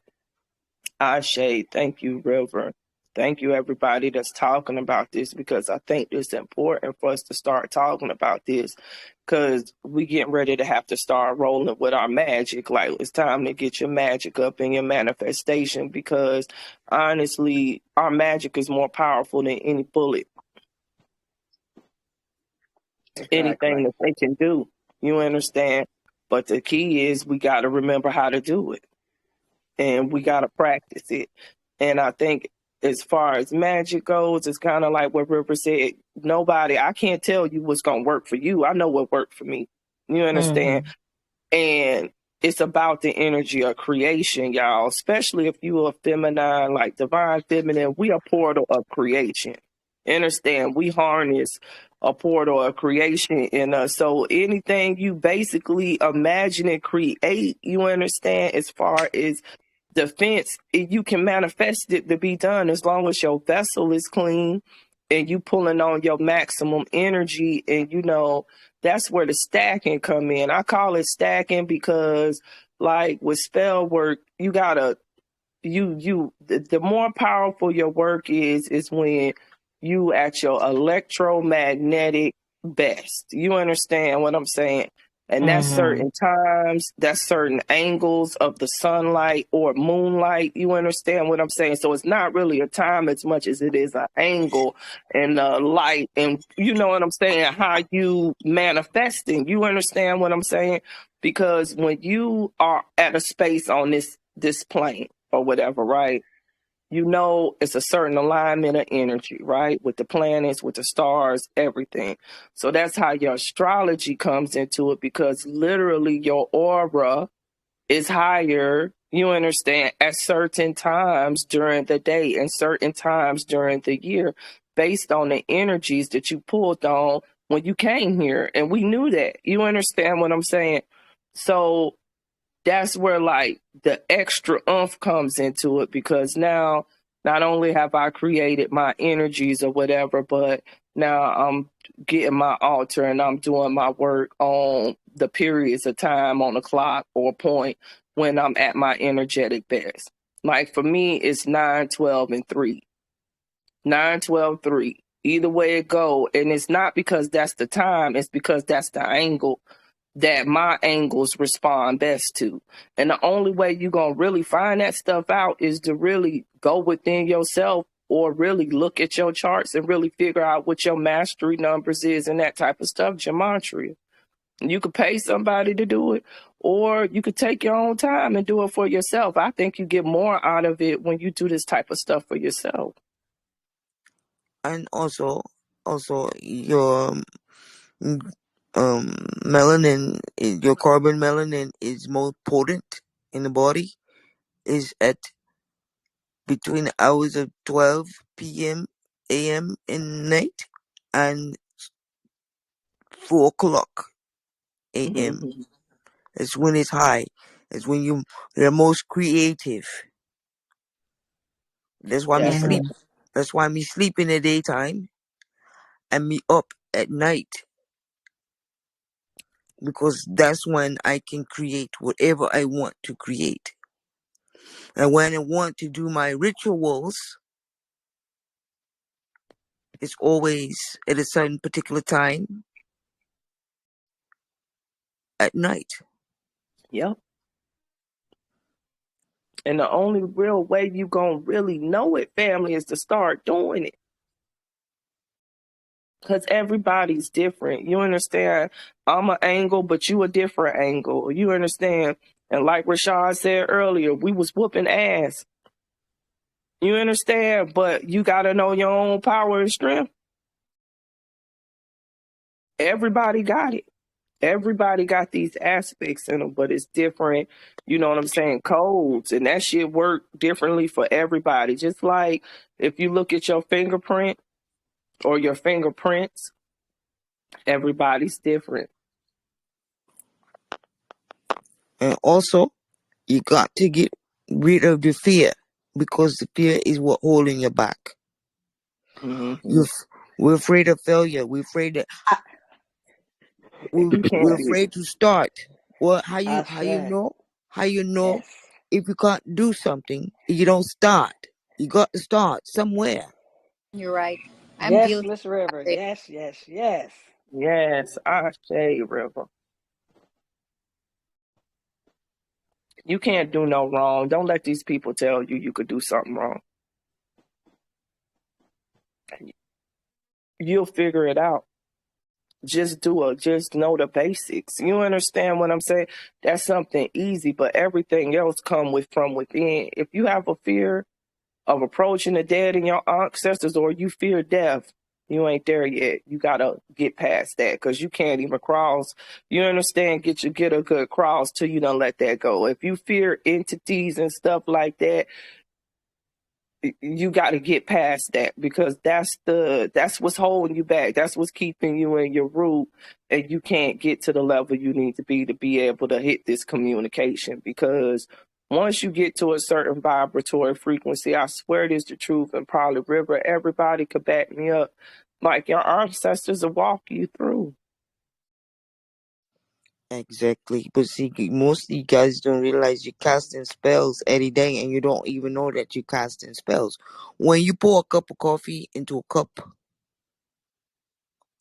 Ashe, thank you, River. Thank you, everybody that's talking about this, because I think it's important for us to start talking about this, because we getting ready to have to start rolling with our magic. Like, it's time to get your magic up in your manifestation, because honestly, our magic is more powerful than any bullet, anything that they can do. You understand? But the key is we got to remember how to do it, and we got to practice it. And I think as far as magic goes, it's kind of like what River said. I can't tell you what's going to work for you. I know what worked for me. You understand? And it's about the energy of creation, y'all, especially if you are feminine, like divine feminine. We are portal of creation. Understand? We harness a portal of creation in us. So anything you basically imagine and create, you understand, as far as defense, you can manifest it to be done as long as your vessel is clean and you pulling on your maximum energy. And you know, that's where the stacking come in. I call it stacking because like with spell work, you gotta the more powerful your work is when you at your electromagnetic best. You understand what I'm saying? And that's certain times, that's certain angles of the sunlight or moonlight. You understand what I'm saying? So it's not really a time as much as it is an angle and light. And you know what I'm saying? How you manifesting. You understand what I'm saying? Because when you are at a space on this plane or whatever, right? You know, it's a certain alignment of energy, right? With the planets, with the stars, everything. So that's how your astrology comes into it, because literally your aura is higher, you understand, at certain times during the day and certain times during the year based on the energies that you pulled on when you came here. And we knew that. You understand what I'm saying? So that's where like the extra oomph comes into it, because now not only have I created my energies or whatever, but now I'm getting my altar and I'm doing my work on the periods of time on the clock or point when I'm at my energetic best. Like for me, it's 9, 12, and 3. 9, 12, 3. Either way it go. And it's not because that's the time, it's because that's the angle that my angles respond best to. And the only way you're going to really find that stuff out is to really go within yourself or really look at your charts and really figure out what your mastery numbers is and that type of stuff, gematria. You could pay somebody to do it, or you could take your own time and do it for yourself. I think you get more out of it when you do this type of stuff for yourself. And also your melanin, your carbon melanin is more potent in the body, is at between the hours of 12 p.m. a.m. in night and 4 o'clock a.m. It's when it's high. It's when you're most creative. That's why me sleep. That's why me sleep in the daytime and me up at night, because that's when I can create whatever I want to create. And when I want to do my rituals, it's always at a certain particular time at night. Yep. And the only real way you gonna really know it, family, is to start doing it. Because everybody's different. You understand? I'm an angle, but you a different angle. You understand? And like Rashad said earlier, we was whooping ass. You understand? But you got to know your own power and strength. Everybody got it. Everybody got these aspects in them, but it's different, you know what I'm saying, codes. And that shit work differently for everybody. Just like if you look at your fingerprint or your fingerprints, everybody's different. And also, you got to get rid of the fear, because the fear is what holding you back. We're afraid of failure. We're afraid that we're afraid to start. Well, how you know if you can't do something, you don't start. You got to start somewhere. You're right. I'm Yes, guilty. Miss River. Yes. Yes, I say, River. You can't do no wrong. Don't let these people tell you you could do something wrong. You'll figure it out. Just do it. Just know the basics. You understand what I'm saying? That's something easy, but everything else come from within. If you have a fear of approaching the dead and your ancestors, or you fear death, you ain't there yet. You gotta get past that, because you can't even cross. You understand? Get a good cross till you don't let that go. If you fear entities and stuff like that, you got to get past that, because that's what's holding you back. That's what's keeping you in your root, and you can't get to the level you need to be able to hit this communication, because Once you get to a certain vibratory frequency, I swear it is the truth, and probably River, everybody could back me up. Like your ancestors will walk you through. Exactly. But see, most of you guys don't realize you're casting spells every day and you don't even know that you're casting spells. When you pour a cup of coffee into a cup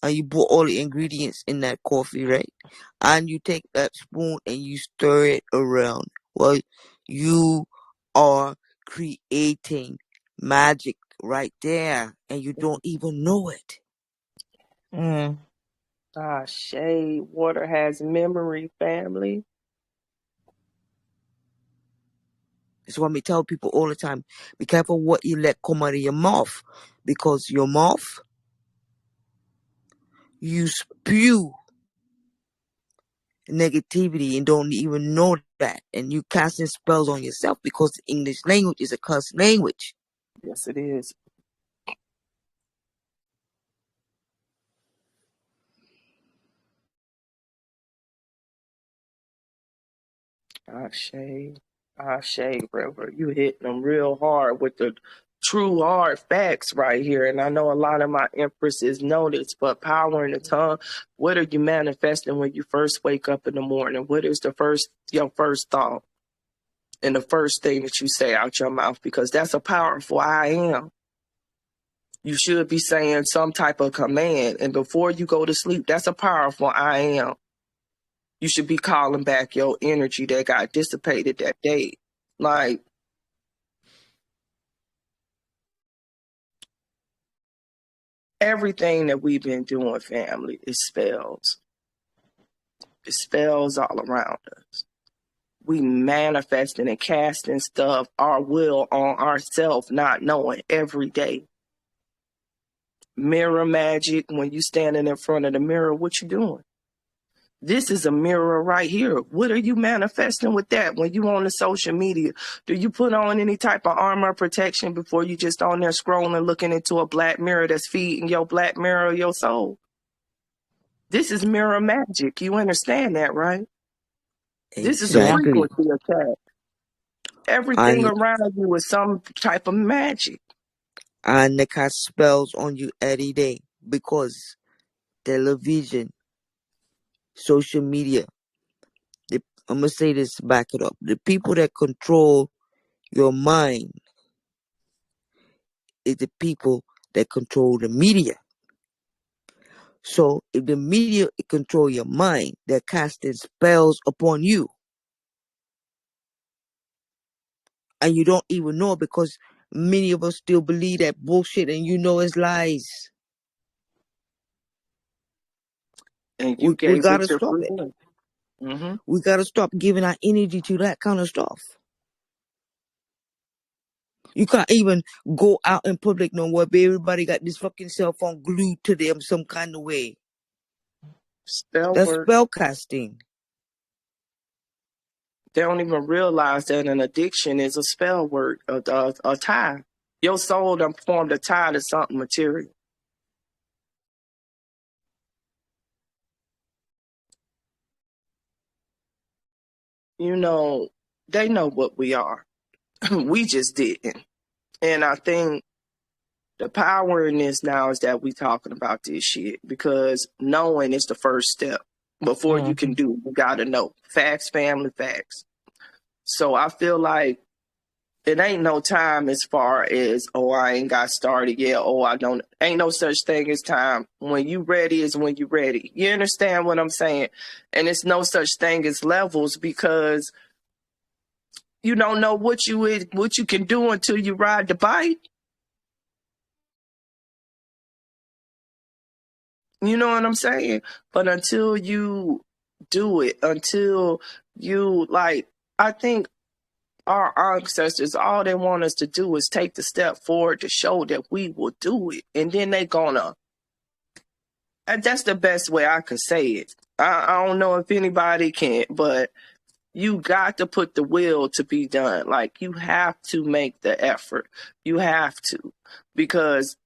and you put all the ingredients in that coffee, right? And you take that spoon and you stir it around. Well, you are creating magic right there and you don't even know it. Shade, water has memory, family. That's why we tell people all the time, be careful what you let come out of your mouth. Because your mouth, you spew negativity and don't even know that. And you casting spells on yourself because the English language is a cursed language. Yes, it is. Shade, River. You hitting them real hard with the true hard facts right here. And I know a lot of my empresses know this, but power in the tongue, what are you manifesting when you first wake up in the morning? What is your first thought? And the first thing that you say out your mouth, because that's a powerful I am. You should be saying some type of command. And before you go to sleep, that's a powerful I am. You should be calling back your energy that got dissipated that day. Like, everything that we've been doing, family, is spells. It's spells all around us. We manifesting and casting stuff, our will on ourselves, not knowing every day. Mirror magic, when you standing in front of the mirror, what you doing? This is a mirror right here. What are you manifesting with that? When you on the social media, do you put on any type of armor protection before you just on there scrolling, looking into a black mirror that's feeding your black mirror your soul? This is mirror magic. You understand that, right? Exactly. This is a frequency attack. Everything around you is some type of magic. And they cast spells on you every day because television, social media, I'm going to say this, back it up. The people that control your mind is the people that control the media. So if the media control your mind, they're casting spells upon you. And you don't even know, because many of us still believe that bullshit and you know it's lies. And we gotta stop it. Mm-hmm. We gotta stop giving our energy to that kind of stuff. You can't even go out in public no more, but everybody got this fucking cell phone glued to them some kind of way. That's spell casting. They don't even realize that an addiction is a spell word, a tie. Your soul done formed a tie to something material. You know, they know what we are. We just didn't. And I think the power in this now is that we talking about this shit, because knowing is the first step. Before you can do, you gotta know. Facts, family, facts. So I feel like it ain't no time as far as, oh, I ain't got started yet. Oh, I don't. Ain't no such thing as time. When you ready is when you ready. You understand what I'm saying? And it's no such thing as levels, because you don't know what you can do until you ride the bike. You know what I'm saying? But until you do it, until you, like, I think our ancestors, all they want us to do is take the step forward to show that we will do it. And then they gonna, and that's the best way I could say it. I don't know if anybody can, but you got to put the will to be done. Like, you have to make the effort. You have to, because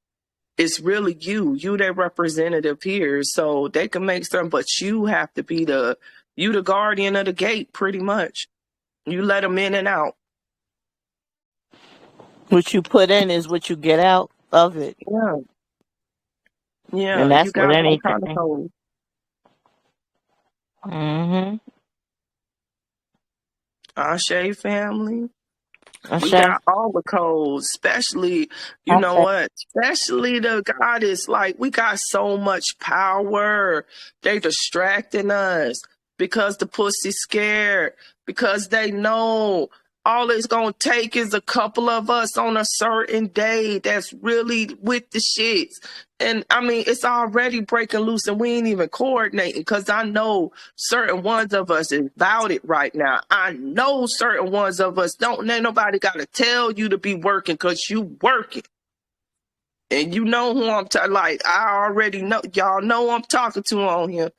it's really you their representative here. So they can make something, but you have to be the guardian of the gate, pretty much. You let them in and out. What you put in is what you get out of it. Yeah. And Yeah. You that's with got all kind of anything. codes. Mm-hmm. Ashe family. We Okay. got all the codes, especially, you know Okay. what? Especially the goddess. Like, we got so much power. They distracting us because the pussy's scared, because they know all it's going to take is a couple of us on a certain day that's really with the shits. And I mean, it's already breaking loose and we ain't even coordinating because I know certain ones of us is about it right now. I know certain ones of us don't. Ain't nobody got to tell you to be working because you working. And you know who I'm talking. Like, I already know. Y'all know who I'm talking to on here.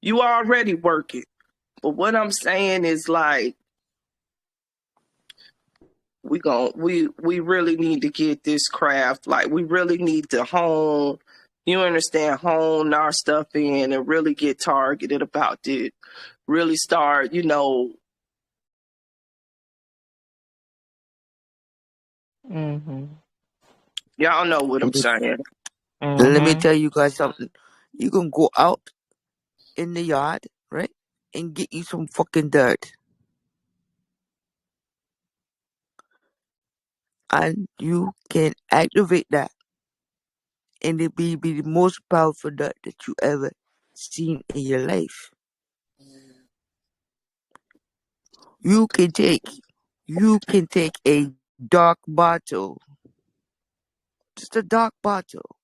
You already working. But what I'm saying is, like, we really need to get this craft. Like, we really need to hone, you understand, hone our stuff in and really get targeted about it. Really start, you know. Mm-hmm. Y'all know what I'm saying. Let me Mm-hmm. tell you guys something. You can go out in the yard, right, and get you some fucking dirt, and you can activate that, and it be the most powerful dirt that you ever seen in your life. You can take a dark bottle, just a dark bottle,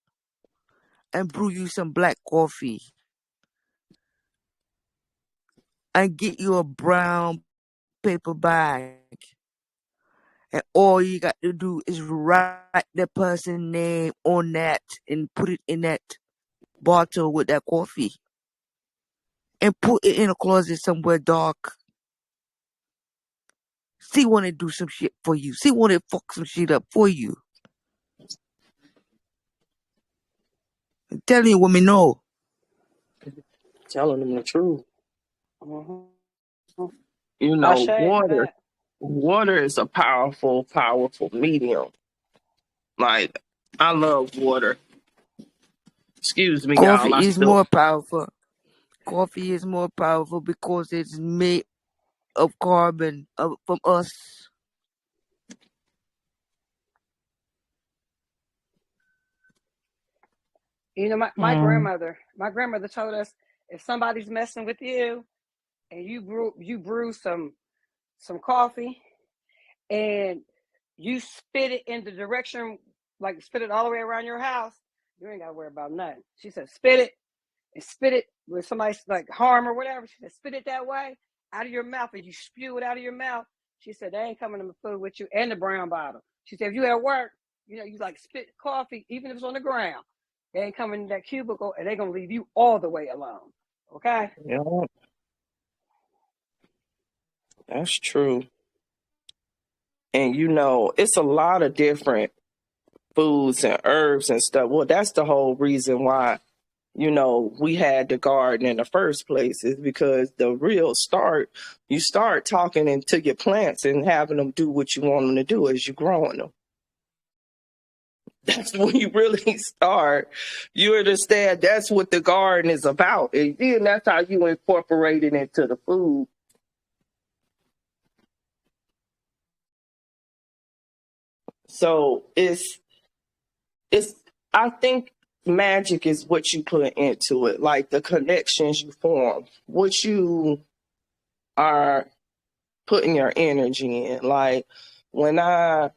and brew you some black coffee, and get you a brown paper bag, and all you got to do is write the person's name on that and put it in that bottle with that coffee, and put it in a closet somewhere dark. See, want to do some shit for you. See, want to fuck some shit up for you. I'm telling you, women know. Telling them the truth. Mm-hmm. You know, Ashe to that. water is a powerful, powerful medium. Like, I love water. Excuse me, y'all. I Coffee is still more powerful. Coffee is more powerful because it's made of carbon from us. You know, my Mm. grandmother told us if somebody's messing with you and you brew some coffee and you spit it in the direction, like spit it all the way around your house, you ain't gotta worry about nothing. She said, spit it with somebody's like harm or whatever. She said, spit it that way out of your mouth, and you spew it out of your mouth. She said, they ain't coming to the food with you and the brown bottle. She said, if you at work, you know, you like spit coffee, even if it's on the ground, they ain't coming to that cubicle and they gonna leave you all the way alone. Okay? yeah, that's true. And you know, it's a lot of different foods and herbs and stuff. Well, that's the whole reason why, you know, we had the garden in the first place, is because the real start, you start talking into your plants and having them do what you want them to do as you growing them. That's when you really start. You understand that's what the garden is about. And then that's how you incorporate it into the food. So it's I think magic is what you put into it, like the connections you form, what you are putting your energy in. Like, when I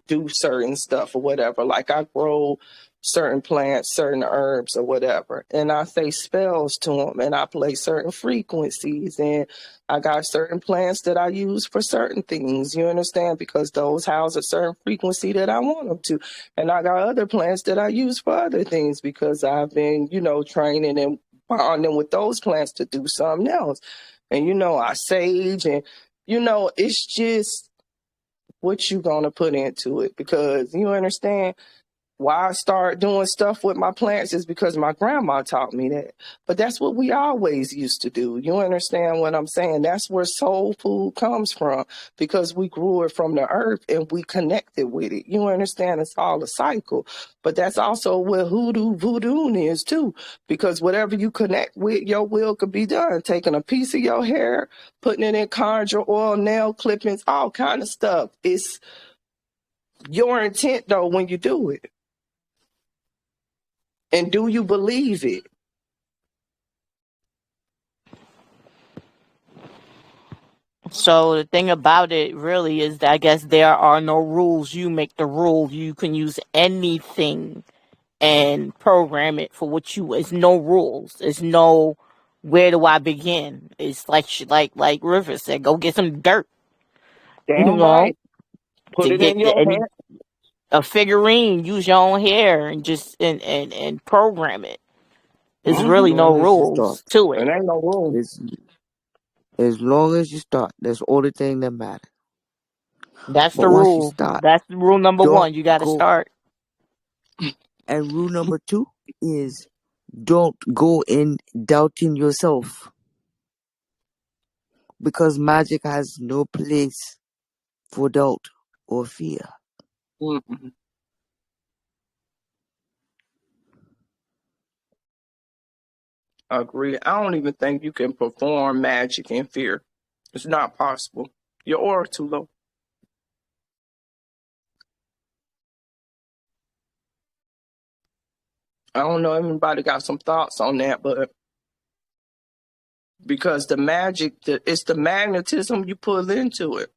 do certain stuff or whatever, like I grow certain plants, certain herbs or whatever, and I say spells to them, and I play certain frequencies, and I got certain plants that I use for certain things, you understand, because those house a certain frequency that I want them to, and I got other plants that I use for other things because I've been, you know, training and bonding with those plants to do something else. And you know, I sage, and you know, it's just what you gonna put into it, because you understand, Why I start doing stuff with my plants is because my grandma taught me that. But that's what we always used to do. You understand what I'm saying? That's where soul food comes from, because we grew it from the earth and we connected with it. You understand? It's all a cycle. But that's also where voodoo is too, because whatever you connect with, your will could be done. Taking a piece of your hair, putting it in conjure oil, nail clippings, all kind of stuff. It's your intent though when you do it. And do you believe it? So the thing about it really is that I guess there are no rules. You make the rule. You can use anything and program it for what you. It's no rules. It's no where do I begin. It's like River said, go get some dirt. You Damn know, right. Put to it get in your hand. a figurine. Use your own hair and just and program it. There's As really no long as you start. rules to It it. ain't no room. As long as you start, that's all the thing that matters. That's But the once you rule. start, That's rule number don't one. You got to go. start. And rule number 2 is don't go in doubting yourself, because magic has no place for doubt or fear. Mm-mm. Agree. I don't even think you can perform magic in fear. It's not possible. Your aura too low. I don't know if anybody got some thoughts on that, but because the magic, it's the magnetism you pull into it.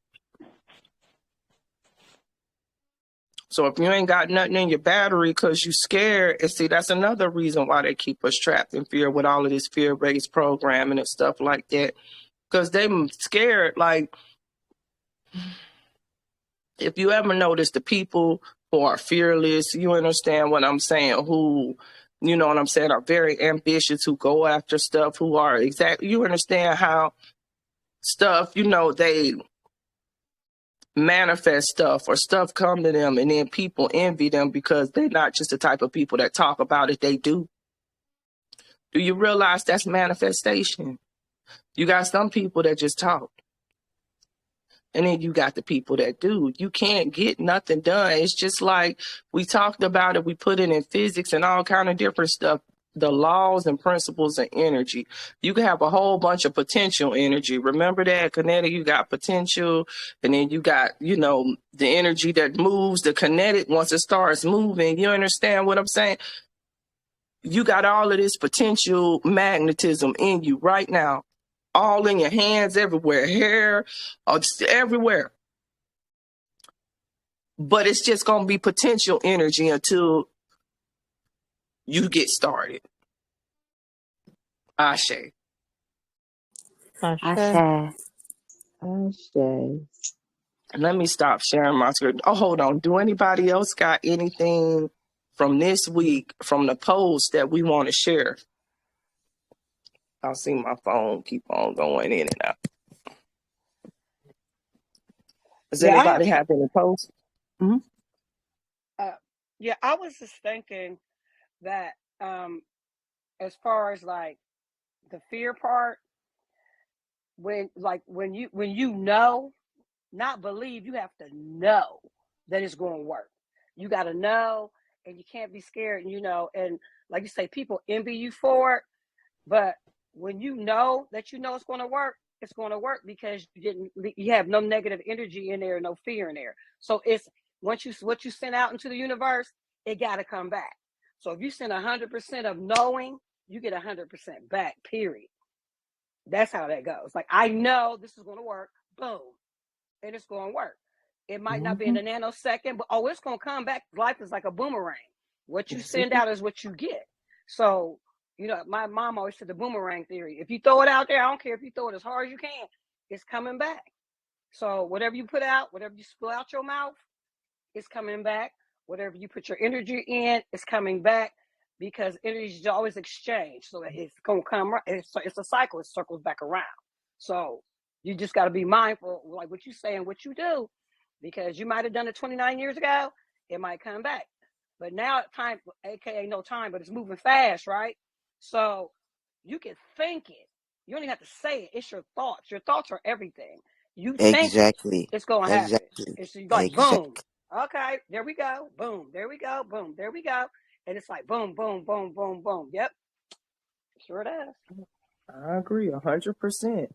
So if you ain't got nothing in your battery because you scared, and see, that's another reason why they keep us trapped in fear with all of this fear-based programming and stuff like that. Because they scared, like, if you ever notice the people who are fearless, you understand what I'm saying, who, you know what I'm saying, are very ambitious, who go after stuff, who are exactly, you understand how stuff, you know, they manifest stuff or stuff come to them and then people envy them because they're not just the type of people that talk about it, they do. Do you realize that's manifestation? You got some people that just talk. And then you got the people that do. You can't get nothing done. It's just like we talked about it. We put it in physics and all kind of different stuff. The laws and principles of energy. You can have a whole bunch of potential energy. Remember that kinetic, you got potential, and then you got, you know, the energy that moves, the kinetic once it starts moving. You understand what I'm saying? You got all of this potential magnetism in you right now. All in your hands, everywhere, hair, just everywhere. But it's just going to be potential energy until you get started. Ashe. Ashe. Ashe. Let me stop sharing my screen. Oh, hold on. Do anybody else got anything from this week, from the post that we want to share? I see my phone keep on going in and out. Does Yeah, anybody have any posts? Mm-hmm. yeah, I was just thinking that as far as like the fear part, when you know, not believe, you have to know that it's going to work. You got to know, and you can't be scared. And and like you say, people envy you for it, but when you know that it's going to work, it's going to work because you have no negative energy in there, no fear in there. So it's what you send out into the universe, it got to come back. So if you send 100% of knowing, you get 100% back. Period. That's how that goes. Like, I know this is going to work. Boom. And it's going to work. It might not be in a nanosecond, but it's going to come back. Life is like a boomerang. What you send out is what you get. So, my mom always said the boomerang theory. If you throw it out there, I don't care if you throw it as hard as you can, it's coming back. So whatever you put out, whatever you spill out your mouth, it's coming back. Whatever you put your energy in, it's coming back, because energy is always exchanged. So it's going to come. It's a cycle. It circles back around. So you just got to be mindful, like what you say and what you do, because you might have done it 29 years ago. It might come back. But now time, aka no time, but it's moving fast, right? So you can think it. You don't even have to say it. It's your thoughts. Your thoughts are everything. You think it, Exactly. it's gonna happen. Exactly. It's like boom. Exactly. Okay, there we go. Boom. There we go. Boom. There we go. And it's like boom, boom, boom, boom, boom. Yep. Sure does. I agree 100%.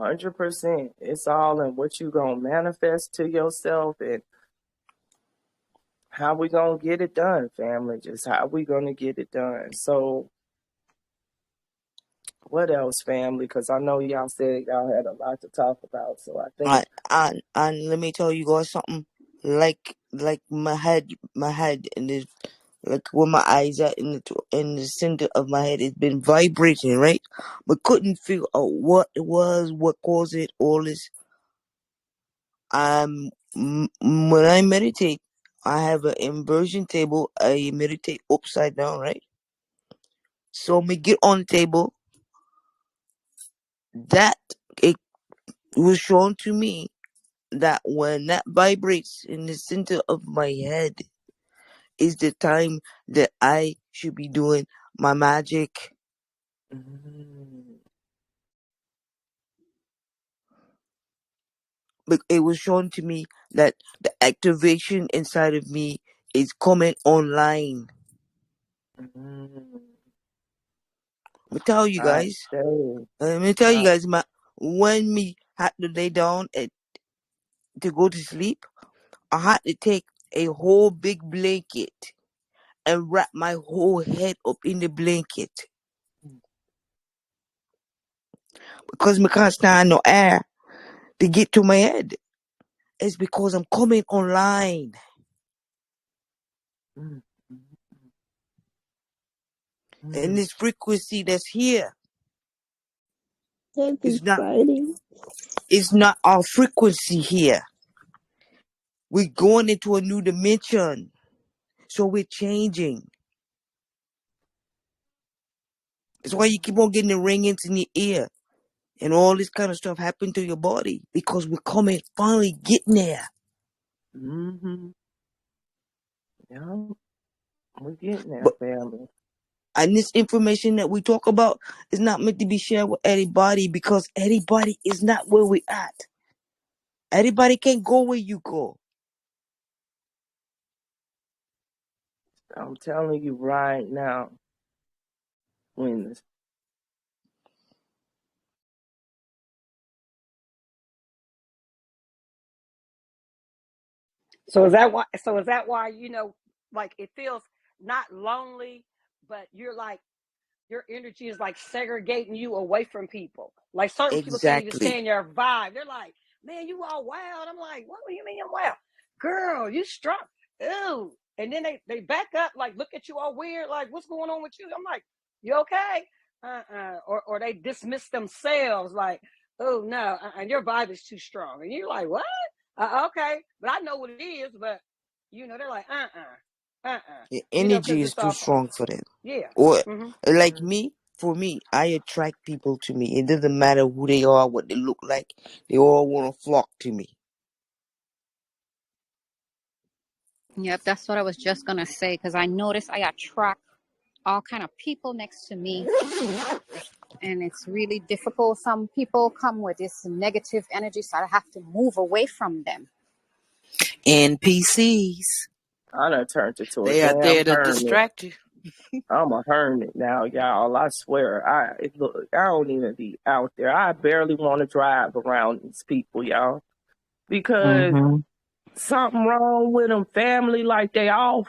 100%. It's all in what you gonna manifest to yourself and how we gonna get it done, family. Just how we gonna get it done. So what else, family? Because I know y'all said y'all had a lot to talk about. So I think And let me tell you guys something. Like my head and this, like where my eyes are in the center of my head, it's been vibrating, right? But couldn't figure out what it was, what caused it, all this. When I meditate, I have an inversion table. I meditate upside down, right? So me get on the table. That it was shown to me that when that vibrates in the center of my head is the time that I should be doing my magic. But it was shown to me that the activation inside of me is coming online. Let me tell you I guys. say, Let me tell you guys, when me had to lay down to go to sleep, I had to take a whole big blanket and wrap my whole head up in the blanket because I can't stand no air to get to my head. It's because I'm coming online. And this frequency that's here That's is not exciting. it's not our frequency here. We're going into a new dimension. So we're changing. That's why you keep on getting the ringings in your ear. And all this kind of stuff happen to your body. Because we're finally getting there. Yeah, we're getting there, But family. and this information that we talk about is not meant to be shared with anybody because anybody is not where we're at. Everybody can't go where you go. I'm telling you right now, when this So is that why? So is that why like it feels not lonely, but you're like your energy is like segregating you away from people. Like certain people can't even Exactly. stand your vibe. They're like, "Man, you all wild." I'm like, "What do you mean I'm wild, girl? You strong." Ew. And then they back up, like look at you all weird, like what's going on with you? I'm like, "You okay?" Or they dismiss themselves, like, "Oh no, your vibe is too strong," and you're like, "What?" Okay, but I know what it is, but they're like, Your because energy is it's too all, strong for them. yeah. Or Mm-hmm. like me, for me, I attract people to me. It doesn't matter who they are, what they look like. They all want to flock to me. Yep, that's what I was just gonna say because I noticed I attract all kind of people next to me, and it's really difficult. Some people come with this negative energy, so I have to move away from them. NPCs. I done turned into a They are damn there to hermit. distract you. I'm a hermit now, y'all. I swear. Look, I don't even be out there. I barely want to drive around these people, y'all, because something wrong with them. Family, like they off.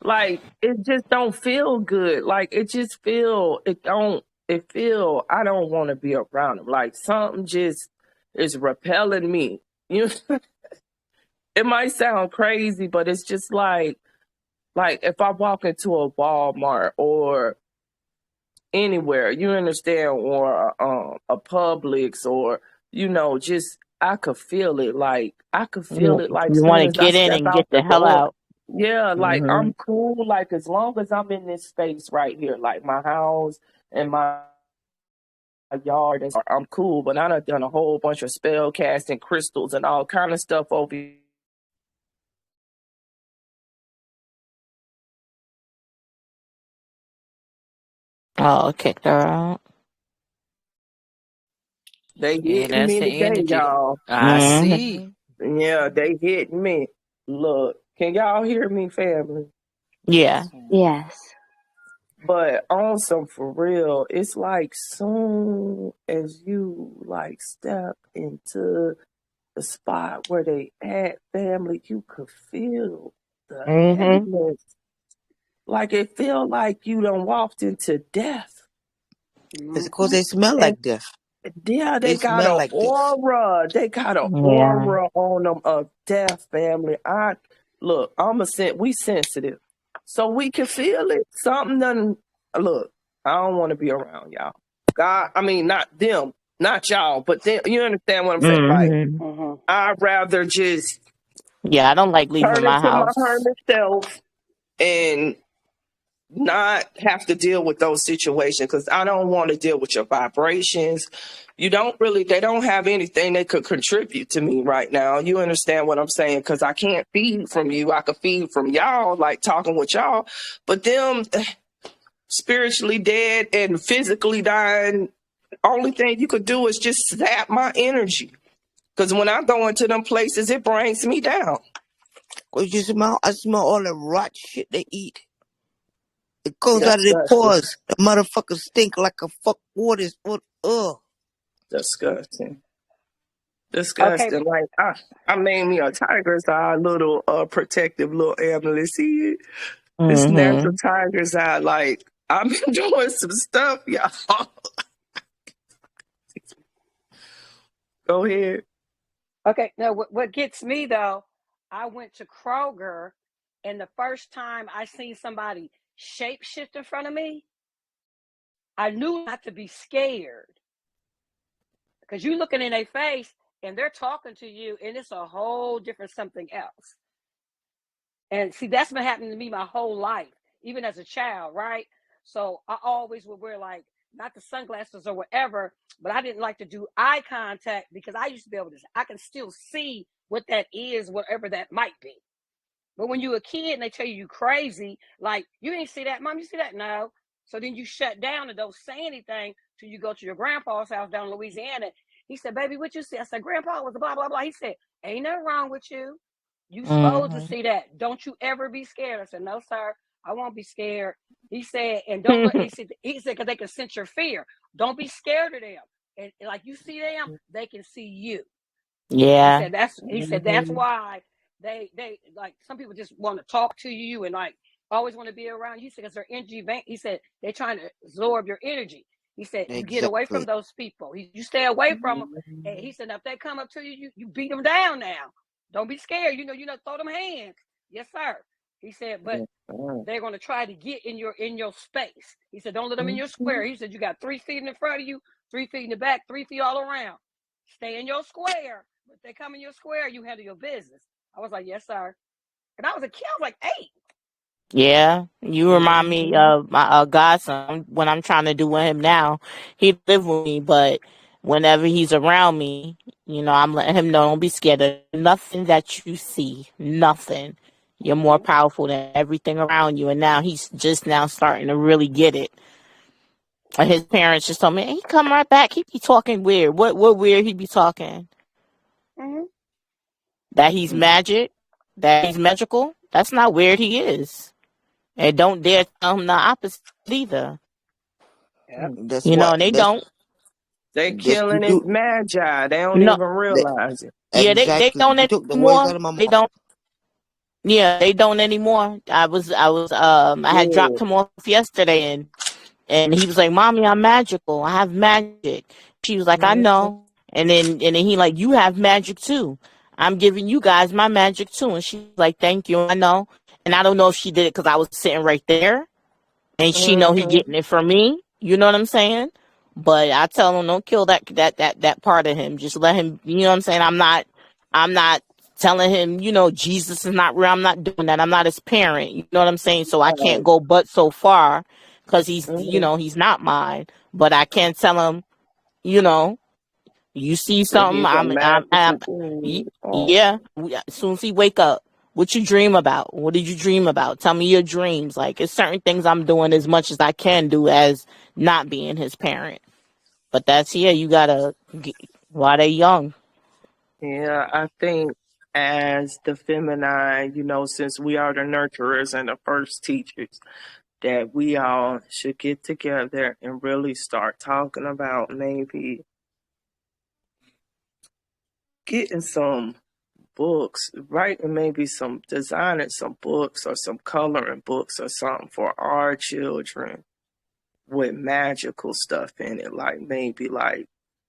Like it just don't feel good. Like it just feel it don't. It feel I don't want to be around them. Like something just is repelling me. You know, it might sound crazy, but it's just like if I walk into a Walmart or anywhere, you understand, or a Publix, or just I could feel it. Like I could feel You, it. Like you soon want to as I get in step and get out the the hell door. out. Yeah, like Hmm I'm cool. Like as long as I'm in this space right here, like my house and my yard, and I'm cool. But I done a whole bunch of spell casting crystals and all kind of stuff over Oh, kicked her out. They Yeah, hitting that's me the today, energy. y'all. I Mm-hmm. see. Yeah, they hitting me. Look, can y'all hear me, family? Yeah. Yes. But on some for real, it's like soon as you like step into the spot where they at, family, you could feel the Mm-hmm. heaviness. Like it feel like you done walked into death. It's because they smell And like death. yeah, They they got smell an like death. aura. They got an Yeah. aura on them of death, family. Look, we sensitive. So we can feel it. Something done. Look, I don't want to be around y'all. God, I mean, not them, not y'all, but them. You understand what I'm saying? Like, Mm-hmm. I'd rather just Yeah, I don't like leaving turn my into my house. hermit self and not have to deal with those situations because I don't want to deal with your vibrations. They don't have anything that could contribute to me right now. You understand what I'm saying? Because I can't feed from you. I could feed from y'all, like talking with y'all. But them spiritually dead and physically dying, only thing you could do is just zap my energy. Because when I go into them places, it brings me down. Cause I smell all the rot shit they eat. It goes out of their Disgusting. pores. The motherfuckers stink like a fuck water. Ugh. Disgusting. Okay. Disgusting. Like I made me a tiger's eye little protective little amulet. See it? This natural Mm-hmm. tiger's eye. Like I've been doing some stuff, y'all. Go ahead. Okay. Now, what gets me though, I went to Kroger, and the first time I seen somebody shapeshift in front of me, I knew not to be scared because you looking in their face and they're talking to you, and it's a whole different something else. And see, that's been happening to me my whole life, even as a child, right? So I always would wear like not the sunglasses or whatever, but I didn't like to do eye contact because I used to be able to. I can still see what that is, whatever that might be. But when you're a kid and they tell you crazy, like you didn't see that, Mom, you see that? No. So then you shut down and don't say anything till you go to your grandpa's house down in Louisiana. He said, "Baby, what you see?" I said, "Grandpa was a blah blah blah." He said, "Ain't nothing wrong with you. You supposed to see that. Don't you ever be scared." I said, "No, sir, I won't be scared." He said, "And don't let." He said, because they can sense your fear. Don't be scared of them. And like you see them, they can see you. Yeah. He said that's why they like some people just want to talk to you and like always want to be around you because their energy bank. He said they're trying to absorb your energy. He said you get away from Exactly. those people. You stay away from them. And he said if they come up to you, you beat them down now. Don't be scared. You know, throw them hands. Yes, sir. He said, but they're going to try to get in your space. He said, don't let them in your square. He said, you got 3 feet in the front of you, 3 feet in the back, 3 feet all around. Stay in your square. If they come in your square, you handle your business. I was like, yes, sir. And I was a kid. I was like 8. Yeah. You remind me of my godson when I'm trying to do with him now. He live with me, but whenever he's around me, I'm letting him know, don't be scared of nothing that you see. Nothing. You're more powerful than everything around you. And now he's just now starting to really get it. And his parents just told me, he come right back. He be talking weird. What weird he be talking? That he's magic? That he's magical? That's not weird. He is. And don't dare tell him the opposite either. Yep. That's And what. they don't. They That's killing you. it magi. They don't No. even realize it. Yeah, they Exactly. don't You took the words anymore. out of my They mouth. don't. Yeah, they don't anymore. I had dropped him off yesterday and he was like, "Mommy, I'm magical. I have magic." She was like, "I know." And then he like, "You have magic too. I'm giving you guys my magic too." And she's like, "Thank you. I know." And I don't know if she did it because I was sitting right there and she know he getting it from me. You know what I'm saying? But I tell him, don't kill that part of him. Just let him. You know what I'm saying? I'm not telling him, Jesus is not real. I'm not doing that. I'm not his parent. You know what I'm saying? So I can't go but so far because he's he's not mine. But I can tell him, you see That something. he's a magical being. Yeah. As soon as he wake up, What you dream about? What did you dream about? Tell me your dreams. Like, it's certain things I'm doing as much as I can do as not being his parent. But that's, you gotta, while they young. Yeah, I think as the feminine, since we are the nurturers and the first teachers, that we all should get together and really start talking about maybe getting some books, writing maybe designing some books or some coloring books or something for our children with magical stuff in it, like maybe like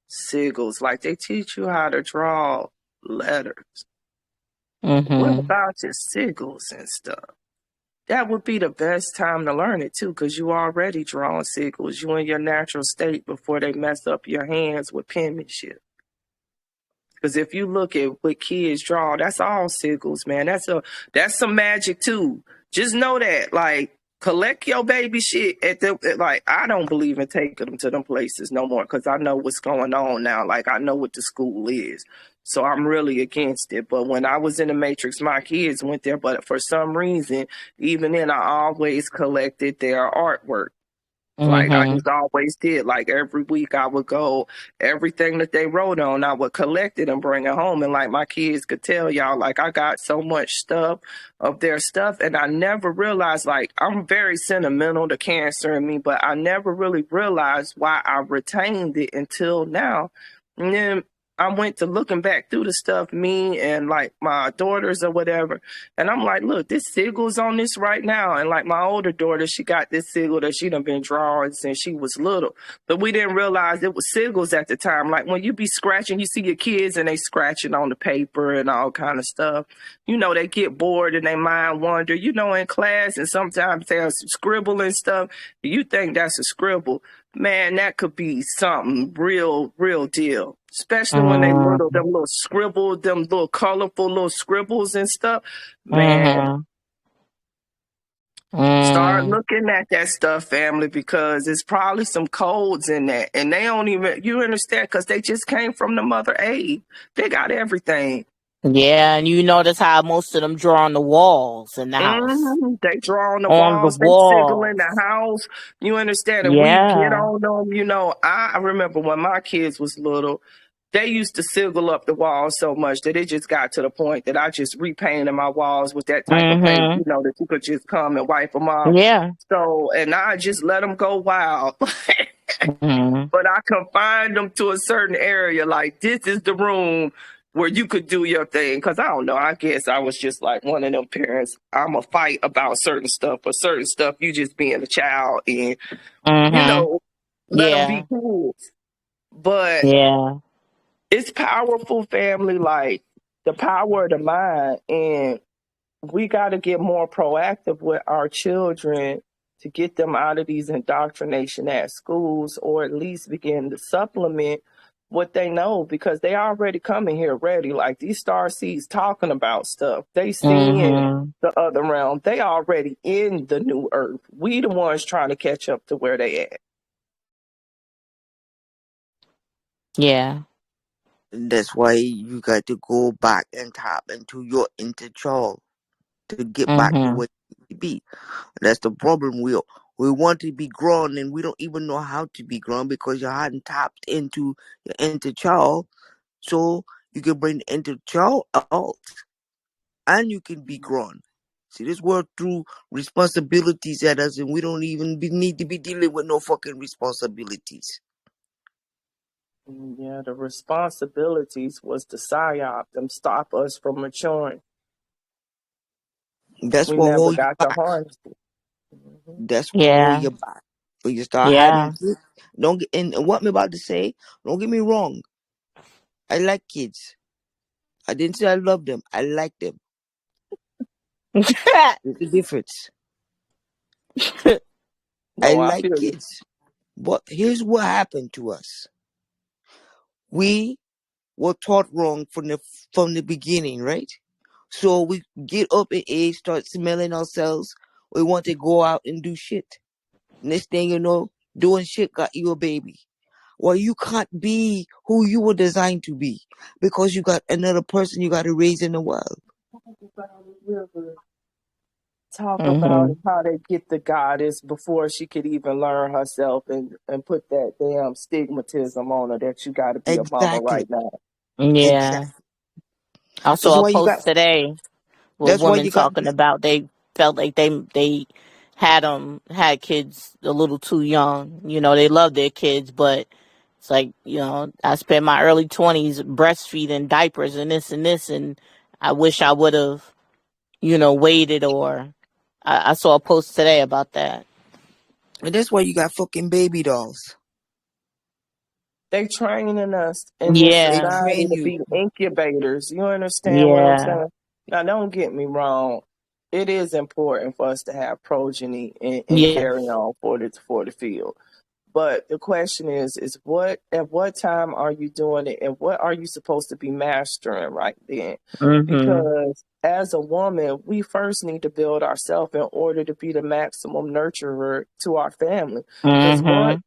sigils, like they teach you how to draw letters. What about your sigils and stuff? That would be the best time to learn it too, because you already drawing sigils. You in your natural state before they mess up your hands with penmanship. Because if you look at what kids draw, that's all sigils, man. That's some magic too. Just know that, like, collect your baby shit I don't believe in taking them to them places no more, because I know what's going on now. Like, I know what the school is. So I'm really against it. But when I was in the Matrix, my kids went there. But for some reason, even then, I always collected their artwork. Like, I just always did. Like, every week I would go, everything that they wrote on, I would collect it and bring it home. And like, my kids could tell y'all, like, I got so much stuff of their stuff. And I never realized, like, I'm very sentimental to Cancer in me, but I never really realized why I retained it until now. And then I went to looking back through the stuff, me and like my daughters or whatever. And I'm like, look, this sigil's on this right now. And like my older daughter, she got this sigil that she done been drawing since she was little. But we didn't realize it was sigils at the time. Like when you be scratching, you see your kids and they scratching on the paper and all kind of stuff. They get bored and they mind wander, in class. And sometimes they'll scribble and stuff. You think that's a scribble. Man, that could be something real, real deal. Especially when they them little scribbles, them little colorful little scribbles and stuff. Man, start looking at that stuff, family, because it's probably some codes in that. And they don't even, you understand, because they just came from the mother Eve. They got everything. Yeah, and you notice how most of them draw on the walls in the house. They draw on the On the walls, they sigil in walls. the house. You understand? And we get Yeah. on them. I remember when my kids was little, they used to sigil up the walls so much that it just got to the point that I just repainted my walls with that type of paint, that you could just come and wipe them off. Yeah. So, and I just let them go wild. But I confined them to a certain area. Like, this is the room where you could do your thing. Because I don't know, I guess I was just like one of them parents. I'm a fight about certain stuff. For certain stuff, you just being a child and, let them be cool. But it's powerful, family, like the power of the mind. And we got to get more proactive with our children to get them out of these indoctrination at schools, or at least begin to supplement what they know, because they already coming here ready. Like these star seeds talking about stuff. They seeing the other realm. They already in the new earth. We the ones trying to catch up to where they at. Yeah. That's why you got to go back and tap into your inner child to get back to what you be. That's the problem. We want to be grown and we don't even know how to be grown because you hadn't tapped into your inner child. So you can bring the inner child out and you can be grown. See, this world through responsibilities at us, and we don't even need to be dealing with no fucking responsibilities. Yeah, the responsibilities was the psyop, them stop us from maturing. That's we what never hold you got back. to harness it. That's what hold you back. When you start having kids, and what I'm about to say, don't get me wrong. I like kids. I didn't say I love them. I like them. There's a difference. I like kids. But here's what happened to us. We were taught wrong from the beginning, right? So we get up in age, start smelling ourselves. We want to go out and do shit. Next thing you know, doing shit got you a baby. Well, you can't be who you were designed to be because you got another person you got to raise in the world. River talk about Mm-hmm. it, how they get the goddess before she could even learn herself and put that damn stigmatism on her that you got to be a mama Exactly. right now. Yeah. Exactly. I That's saw a why you got. post today with That's why women you got. talking about they felt like they had kids a little too young. You know, they love their kids, but it's like, you know, I spent my early 20s breastfeeding diapers and this, and I wish I would have, you know, waited. Or I saw a post today about that. And that's why you got fucking baby dolls. They training us in this They Yeah, society train to you. be incubators. You understand what I'm yeah, saying? Now, don't get me wrong. It is important for us to have progeny and yeah. carry on for the field. But the question is what at what time are you doing it and what are you supposed to be mastering right then? Mhm, Because as a woman, we first need to build ourselves in order to be the maximum nurturer to our family. Because what mhm.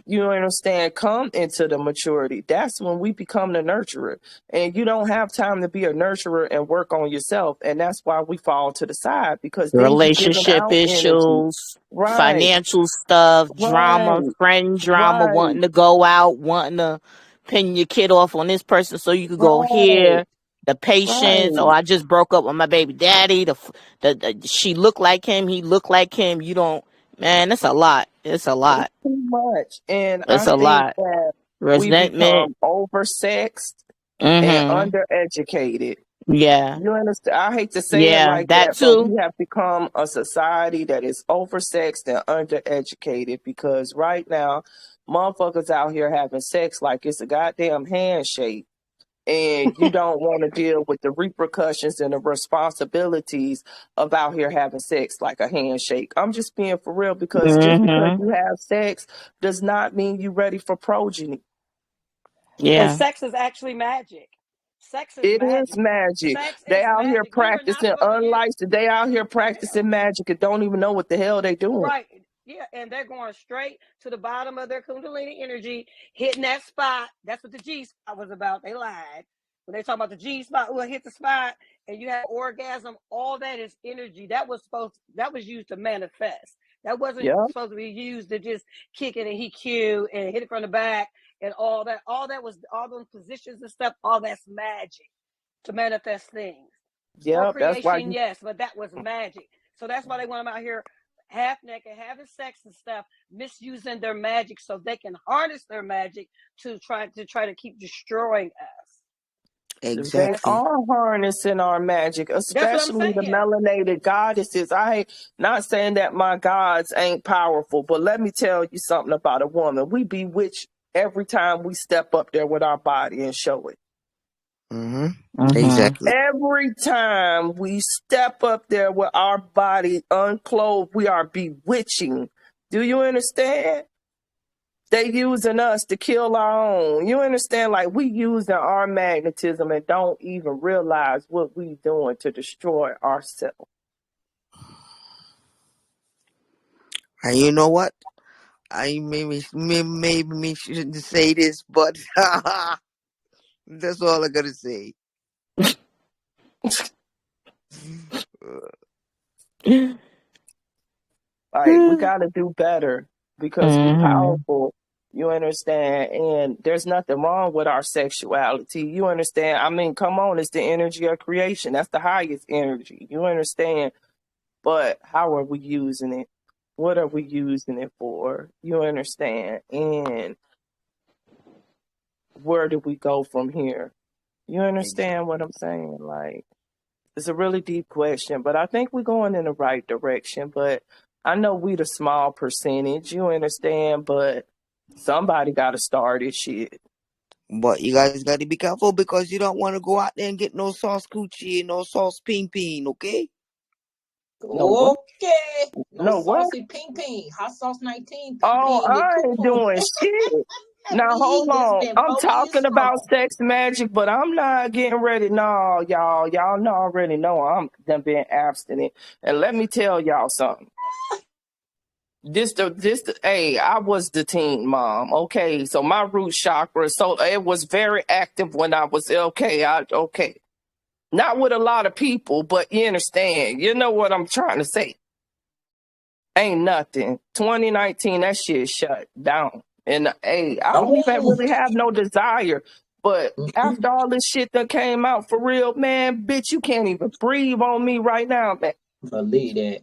you understand, come into the maturity, that's when we become the nurturer. And you don't have time to be a nurturer and work on yourself. And that's why we fall to the side because then you giving Relationship out energy. issues, Right, financial stuff, drama, right, friend drama, right, wanting to go out, wanting to pin your kid off on this person so you could go right, here. The patience. Oh, right. I just broke up with my baby daddy. She looked like him. He looked like him. You don't, man. It's a lot. It's a It's lot. too much. And It's I a think lot. that we Resentment. become oversexed and Mhm. undereducated. Yeah. You understand? I hate to say it Yeah. like That that, but too. we have become a society that is oversexed and undereducated because right now, motherfuckers out here having sex like it's a goddamn handshake. And you don't want to deal with the repercussions and the responsibilities of out here having sex like a handshake. I'm just being for real because just because Mhm. you have sex does not mean you're ready for progeny. And Yeah. sex is actually magic. Sex is It is magic. magic. Sex They is out here magic. You are not practicing supposed to use. unlicensed. They out here Yeah. practicing magic and don't even know what the hell they doing. Right. Yeah. And they're going straight to the bottom of their Kundalini energy, hitting that spot. That's what the G spot was about. They lied. When they talk about the G spot, will hit the spot and you have orgasm, all that is energy. That was used to manifest. That wasn't Yeah, supposed to be used to just kick it and he cue and hit it from the back and all that. All that was all those positions and stuff, all that's magic to manifest things. yeah. That's why Procreation, you. yes, but that was magic. So that's why they want them out here half naked, having sex and stuff, misusing their magic so they can harness their magic to try to keep destroying us. They That's Exactly. are harnessing our magic, that's what I'm especially the saying. melanated goddesses. I ain't not saying that my gods ain't powerful, but let me tell you something about a woman. We bewitch every time we step up there with our body and show it. Mm-hmm. Mhm. Exactly. Every time we step up there with our body unclothed, we are bewitching. Do you understand? They using us to kill our own. You understand? Like we using our magnetism and don't even realize what we doing to destroy ourselves. And you know what? I maybe shouldn't say this, but that's all I gotta say. Like we gotta do better because we Mhm. powerful. You understand? And there's nothing wrong with our sexuality. You understand? I mean, come on, it's the energy of creation. That's the highest energy. You understand? But how are we using it? What are we using it for? You understand? And where do we go from here? You understand what I'm saying? Like, it's a really deep question, but I think we're going in the right direction. But I know we the small percentage, you understand? But somebody got to start this shit. But you guys gotta be careful because you don't want to go out there and get no sauce coochie and no sauce ping ping, okay? No what? Okay. No No what? saucy ping ping. Hot sauce 19 ping Oh, ping with I poo ain't poo. doing shit. Now hold Me, it's on. been I'm poking you talking about small. sex magic, but I'm not getting ready. No, y'all. Y'all know already know I'm done being abstinent. And let me tell y'all something. Hey, I was the teen mom. Okay, so my root chakra, so it was very active when I was okay. Okay. Not with a lot of people, but you understand. You know what I'm trying to say. Ain't nothing. 2019, that shit shut down. And hey, I don't even really have no desire. But after all this shit that came out for real, man, bitch, you can't even breathe on me right now, man. Believe that.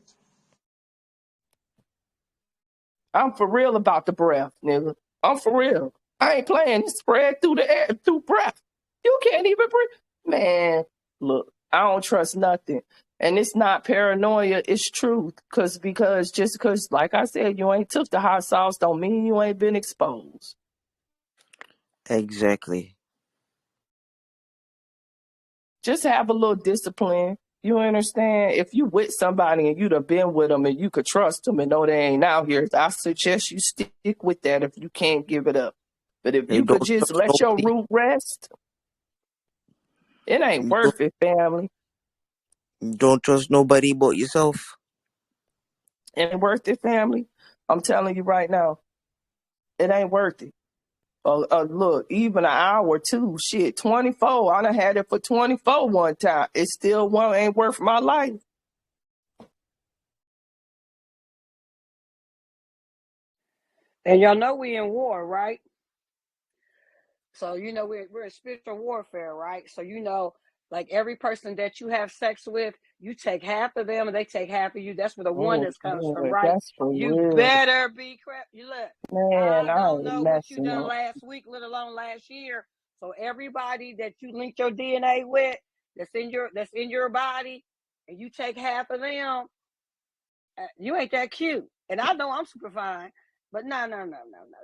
I'm for real about the breath, nigga. I'm for real. I ain't playing. It spread through the air, through breath. You can't even breathe. Man, look, I don't trust nothing. And it's not paranoia, it's truth. Because just because, like I said, you ain't took the hot sauce don't mean you ain't been exposed. Exactly. Just have a little discipline. You understand? If you with somebody and you'd have been with them and you could trust them and know they ain't out here, I suggest you stick with that if you can't give it up. But if Hey, you could don't just trust let your nobody. root rest, it ain't Don't, worth it, family. don't trust nobody but yourself. It ain't worth it, family. I'm telling you right now, it ain't worth it. Look, even an hour or two, shit, 24. I done had it for 24 one time. It still ain't worth my life. And y'all know we in war, right? So you know we're in spiritual warfare, right? So you know, like every person that you have sex with, you take half of them and they take half of you. That's where the Oh, oneness comes from, Lord, right? that's for You real. better be crap. You look, Man, I I don't ain't know what you messing done up. last week, let alone last year. So everybody that you link your DNA with, that's in your body, and you take half of them, you ain't that cute. And I know I'm super fine, but no.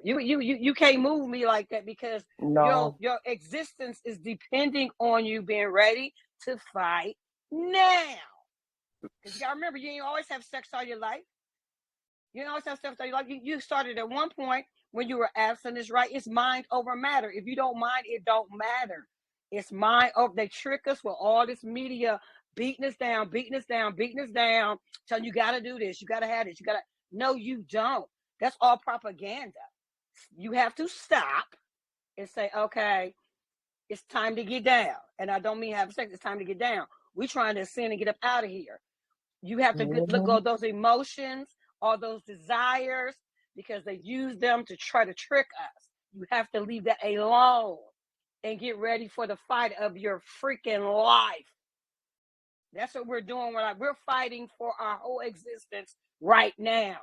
You can't move me like that because your No. existence is depending on you being ready to fight now. Because you gotta remember, you ain't always have sex all your life. You ain't always have sex all your life. You started at one point when you were abstinent, right? It's mind over matter. If you don't mind, it don't matter. It's mind over. They trick us with all this media beating us down, telling you gotta do this, you gotta have this, you gotta. No, you don't. That's all propaganda. You have to stop and say, okay, it's time to get down. And I don't mean have sex, it's time to get down. We're trying to ascend and get up out of here. You have to look at those emotions, all those desires, because they use them to try to trick us. You have to leave that alone and get ready for the fight of your freaking life. That's what we're doing. We're fighting for our whole existence right now.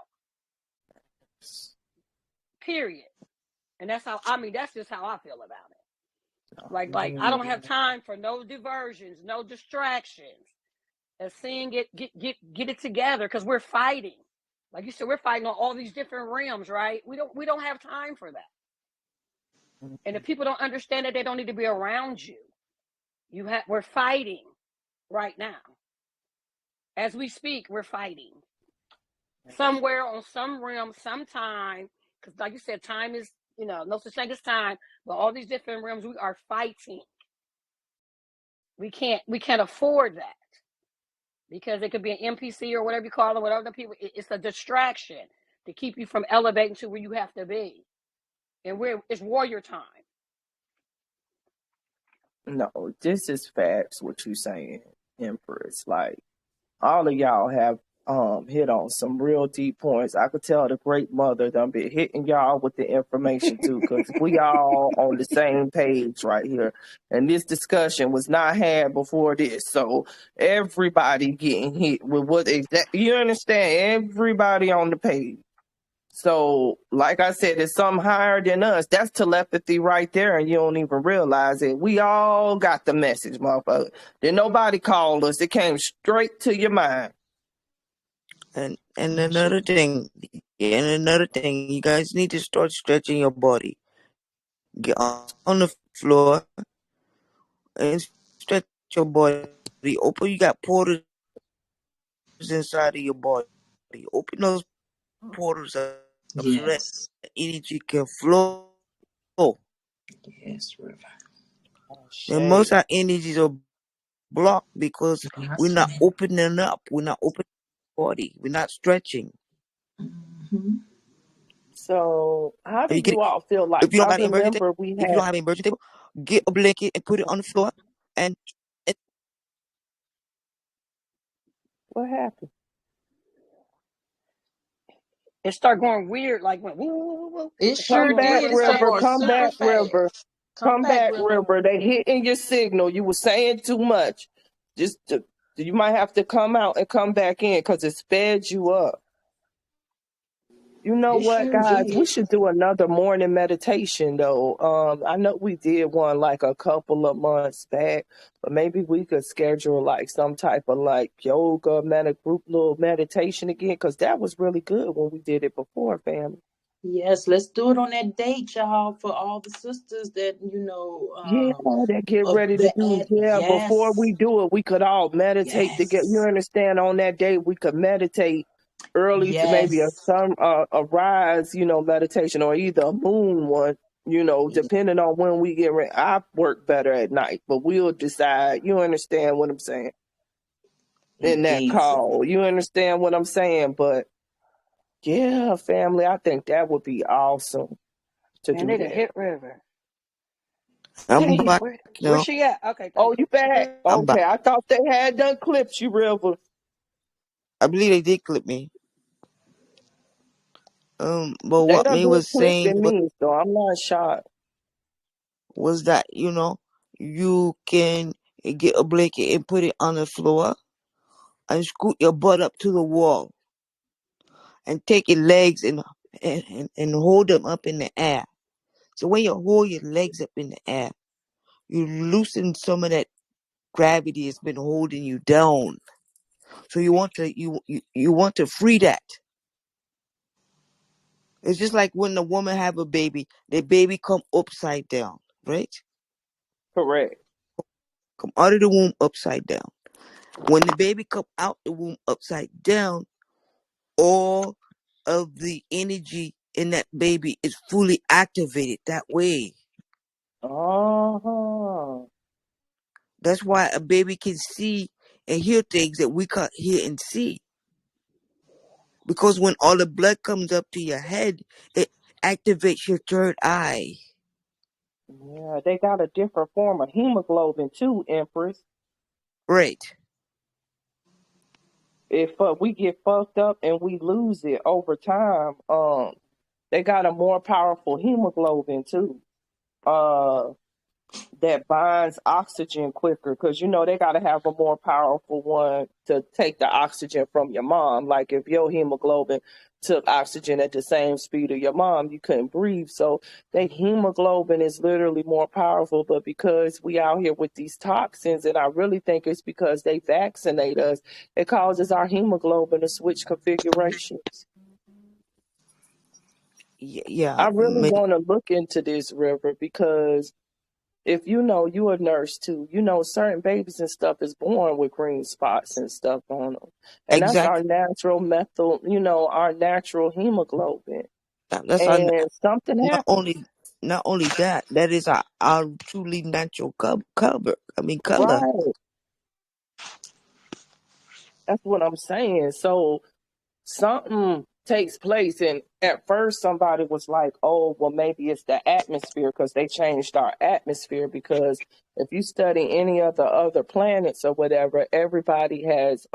Period. And that's just how I feel about it. Like I don't have time for no diversions, no distractions. And seeing it get it together because we're fighting. Like you said, we're fighting on all these different realms, right? We don't have time for that. And if people don't understand that, they don't need to be around you. We're fighting right now. As we speak, we're fighting. Somewhere on some realm, sometime, because like you said, time is, no such thing as time, but all these different realms, we are fighting. We can't afford that. Because it could be an NPC or whatever you call them, whatever the people, it's a distraction to keep you from elevating to where you have to be. And it's warrior time. No, this is facts, what you saying, Empress. Like, all of y'all have hit on some real deep points. I could tell the great mother done been hitting y'all with the information too, because we all on the same page right here. And this discussion was not had before this. So everybody getting hit with what you understand, everybody on the page. So, like I said, it's something higher than us. That's telepathy right there, and you don't even realize it. We all got the message, motherfucker. Then nobody called us. It came straight to your mind. And another thing, you guys need to start stretching your body. Get on the floor and stretch your body. Open, you got portals inside of your body. Open those portals up so that energy can flow. Yes, River. And most of our energies are blocked because we're not opening up. We're not opening the body. We're not stretching. So, how do you all feel like? If you don't I got an emergency remember table, get a blanket and put it on the floor and What happened? It started going weird, like went woo woo woo woo. It It started sure Come going back, real did. It started River. going fast. Come super back, River. fast. Come Come back, back, River. River. They hitting your signal. You were saying too much. You might have to come out and come back in because it sped you up. You know It what, sure guys? We did. should do another morning meditation, though. I know we did one like a couple of months back, but maybe we could schedule like some type of like yoga, group little meditation again, because that was really good when we did it before, family. Yes, let's do it on that date, y'all, for all the sisters that Yeah, that get ready to the do. ad. Yeah, before Yes, we do it, we could all meditate together. You yes, understand? On that day, we could meditate early to maybe yes. a rise, meditation, or either a moon one. Depending on when we get ready. I work better at night, but we'll decide. You understand what I'm saying? In that Indeed. call, you understand what I'm saying? But yeah, family, I think that would be awesome to Man, do they done that. hit River. I'm Dang. back Where now. she at? Okay, Oh, thank you you. back? I'm back. Okay, I thought they had done clipped you, River. I believe they did clip me. But They what done me been was saying clipping me, so I'm not shocked. was that you can get a blanket and put it on the floor and scoot your butt up to the wall and take your legs and hold them up in the air. So when you hold your legs up in the air, you loosen some of that gravity that's been holding you down. So you want to free that. It's just like when the woman have a baby, the baby come upside down, right? Correct. Come out of the womb upside down. When the baby come out the womb upside down, all of the energy in that baby is fully activated that way. Uh-huh. That's why a baby can see and hear things that we can't hear and see. Because when all the blood comes up to your head, it activates your third eye. Yeah, they got a different form of hemoglobin too, Empress. Right. If we get fucked up and we lose it over time, they got a more powerful hemoglobin too. Uh, that binds oxygen quicker because they got to have a more powerful one to take the oxygen from your mom. Like if your hemoglobin took oxygen at the same speed of your mom, you couldn't breathe. So the hemoglobin is literally more powerful. But because we out here with these toxins, and I really think it's because they vaccinate us, it causes our hemoglobin to switch configurations. Yeah. I really want to look into this, River, because if you a nurse too, certain babies and stuff is born with green spots and stuff on them. And that's our Exactly. natural methyl, our natural hemoglobin. That's our, And something not happens. only that, that is our truly natural color. Right. That's what I'm saying. So something takes place. And at first somebody was like, oh, well, maybe it's the atmosphere because they changed our atmosphere. Because if you study any of the other planets or whatever, everybody has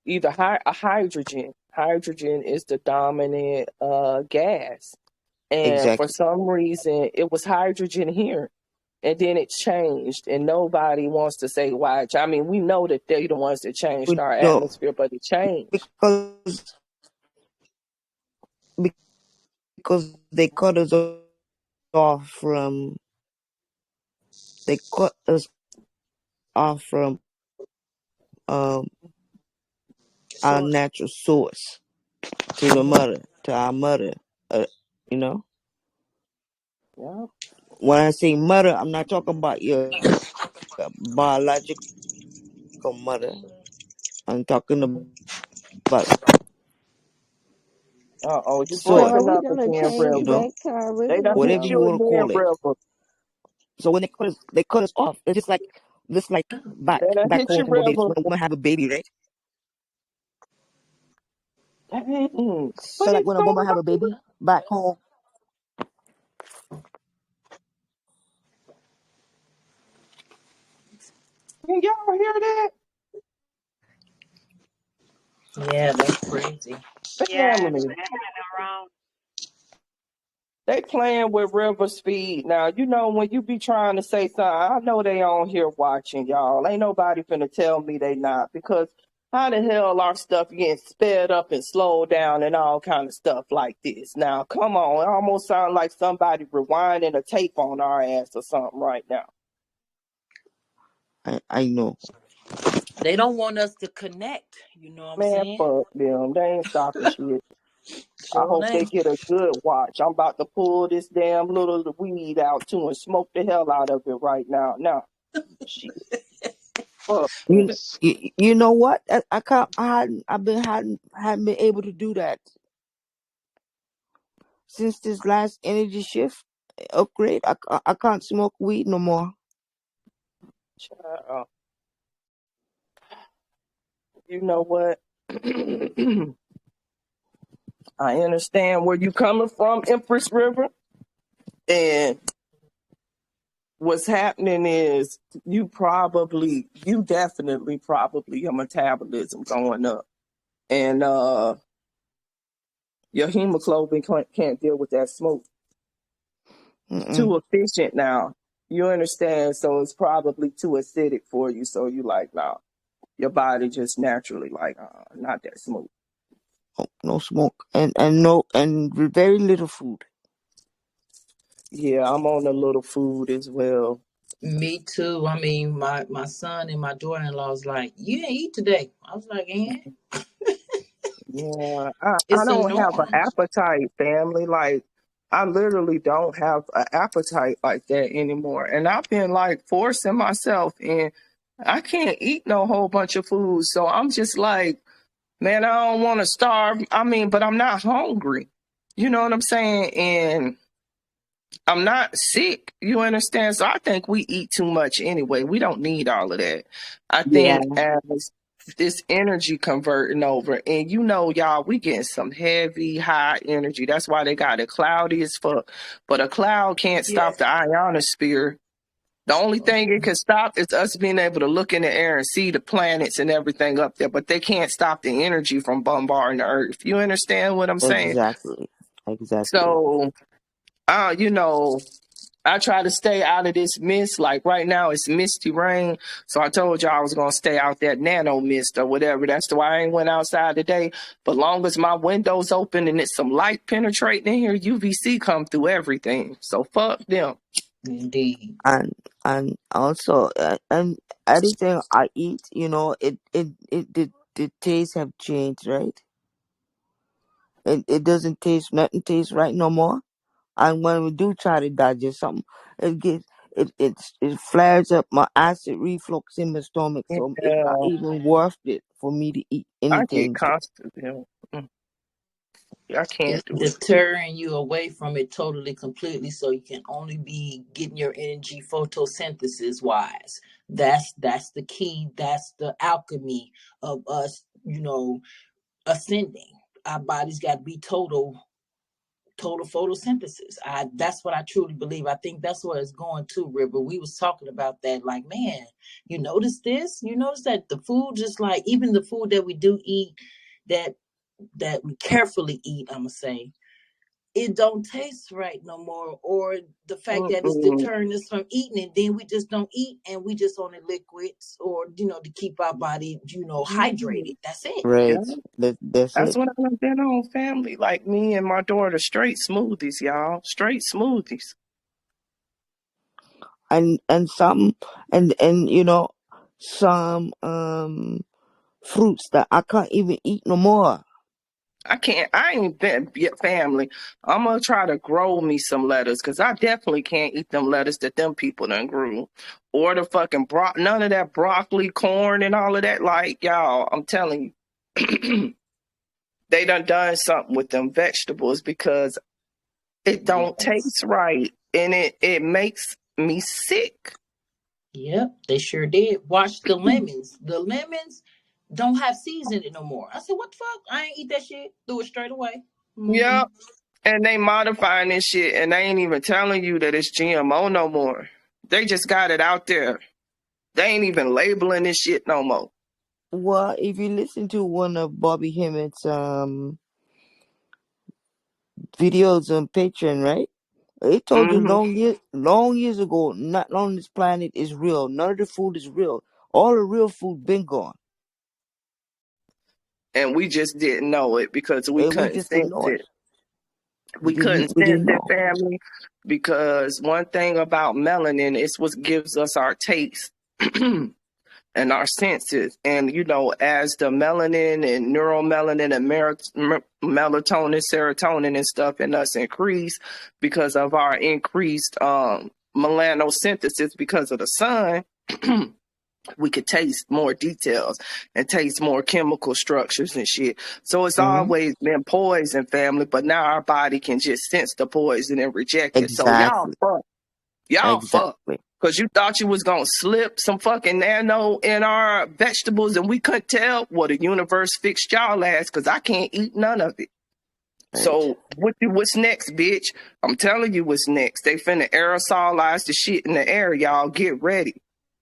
either a hydrogen. Hydrogen is the dominant gas. And for Exactly. some reason, it was hydrogen here. And then it changed. And nobody wants to say why. I mean, we know that they're the ones that changed We our know atmosphere, but it changed. because they cut us off from they cut us off from um our So, natural source to our mother. Uh, you know, yeah. when I say mother, I'm not talking about your biological mother. I'm talking about Uh-oh, you So are breaking source. we up gonna again, change You Rebel. know, back to our They done original hit whatever you you topic? want to again, call it. Rebel. So when they cut us off, it's just like They done back hit you, home from Barbados Rebel. when a woman have a baby, right? Dang. So What like is when a going woman have a on? baby back home, Can y'all hear that? Yeah, that's crazy. Yeah, it's Family. happening around. They playing with river speed now. You know, when you be trying to say something, I know they on here watching, y'all. Ain't nobody finna tell me they not, because how the hell our stuff getting sped up and slowed down and all kind of stuff like this? Now, come on. It almost sounds like somebody rewinding a tape on our ass or something right now. I know. They don't want us to connect. You know what I'm Man, saying? fuck them. They ain't stopping shit. I Sure hope they they. get a good watch. I'm about to pull this damn little weed out too and smoke the hell out of it right now. Now, shit. Fuck You them. know, you know what? I can't. Hadn't been able to do that since this last energy shift upgrade. I can't smoke weed no more. Child, you know what? I understand where you coming from, Empress River. And what's happening is you definitely probably your metabolism going up. And your hemoglobin can't deal with that smoke. It's too efficient now. You understand? So it's probably too acidic for you. So you like, nah, your body just naturally like, not that smoke. Oh, no smoke and very little food. Yeah, I'm on a little food as well. Me too. I mean, my son and my daughter-in-law was like, "You didn't eat today." I was like, "Eh." Yeah, I It's a don't have an norm. appetite, family. Like, I literally don't have an appetite like that anymore. And I've been like forcing myself, and I can't eat no whole bunch of food. So I'm just like, man, I don't want to starve. I mean, but I'm not hungry. You know what I'm saying? And I'm not sick. You understand? So I think we eat too much anyway. We don't need all of that. I Yeah. think as this energy converting over, and you know, y'all, we getting some heavy, high energy. That's why they got it cloudy as fuck. But a cloud can't stop Yes. the ionosphere. The only thing it can stop is us being able to look in the air and see the planets and everything up there, but they can't stop the energy from bombarding the earth. You understand what I'm saying? Exactly. So, you know, I try to stay out of this mist. Like right now, it's misty rain. So I told y'all I was going to stay out that nano mist or whatever. That's why I ain't went outside today. But long as my window's open and it's some light penetrating in here, UVC come through everything. So fuck them. Indeed. And also and everything I eat, you know, the taste have changed, right? It doesn't taste, nothing tastes right no more. And when we do try to digest something, it gets it flares up my acid reflux in my stomach, so it's not Yeah, even worth it for me to eat I get anything. constant. I can't It's do it. deterring you away from it totally, completely, so you can only be getting your energy photosynthesis wise. That's the key. That's the alchemy of us, ascending. Our bodies got to be total photosynthesis. That's what I truly believe. I think that's where it's going to, River. We was talking about that, like, man, you notice this? You notice that the food, just like even the food that we do eat, that we carefully eat, I'm gonna say, it don't taste right no more, or the fact that it's Mm-mm. deterring us from eating it, then we just don't eat and we just on the liquids, or to keep our body, hydrated. That's it. Yeah, Right. That's that's it. what I've been on, family. Like me and my daughter, straight smoothies, y'all. Straight smoothies. And some and you know some fruits that I can't even eat no more. I ain't been family. I'm gonna try to grow me some lettuce because I definitely can't eat them lettuce that them people done grew. Or the fucking none of that broccoli, corn, and all of that. Like, y'all, I'm telling you, they done something with them vegetables because it don't Yes. taste right. And it makes me sick. Yep, they sure did. Watch the lemons. The lemons don't have seeds in it no more. I said, what the fuck? I ain't eat that shit. Threw it straight away. Mm-hmm. Yep. And they modifying this shit and they ain't even telling you that it's GMO no more. They just got it out there. They ain't even labeling this shit no more. Well, if you listen to one of Bobby Hemmett's videos on Patreon, right? It told you long years ago, not on this planet is real. None of the food is real. All the real food been gone. And we just didn't know it because we And we couldn't just didn't sense know it. it. We couldn't We sense didn't it, know. family, because one thing about melanin is what gives us our taste and our senses. And, you know, as the melanin and neuromelanin and melatonin, serotonin and stuff in us increase because of our increased melanosynthesis because of the sun, we could taste more details and taste more chemical structures and shit. So it's always been poison, family, but now our body can just sense the poison and reject it. So y'all Exactly. fuck. Y'all fuck. Exactly. Because you thought you was going to slip some fucking nano in our vegetables and we couldn't tell. Well, the universe fixed y'all ass because I can't eat none of it. Right. So what's next, bitch? I'm telling you what's next. They finna aerosolize the shit in the air, y'all. Get ready.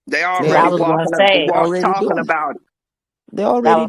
They I already was gonna They're say. already talking doing it. about it. They're already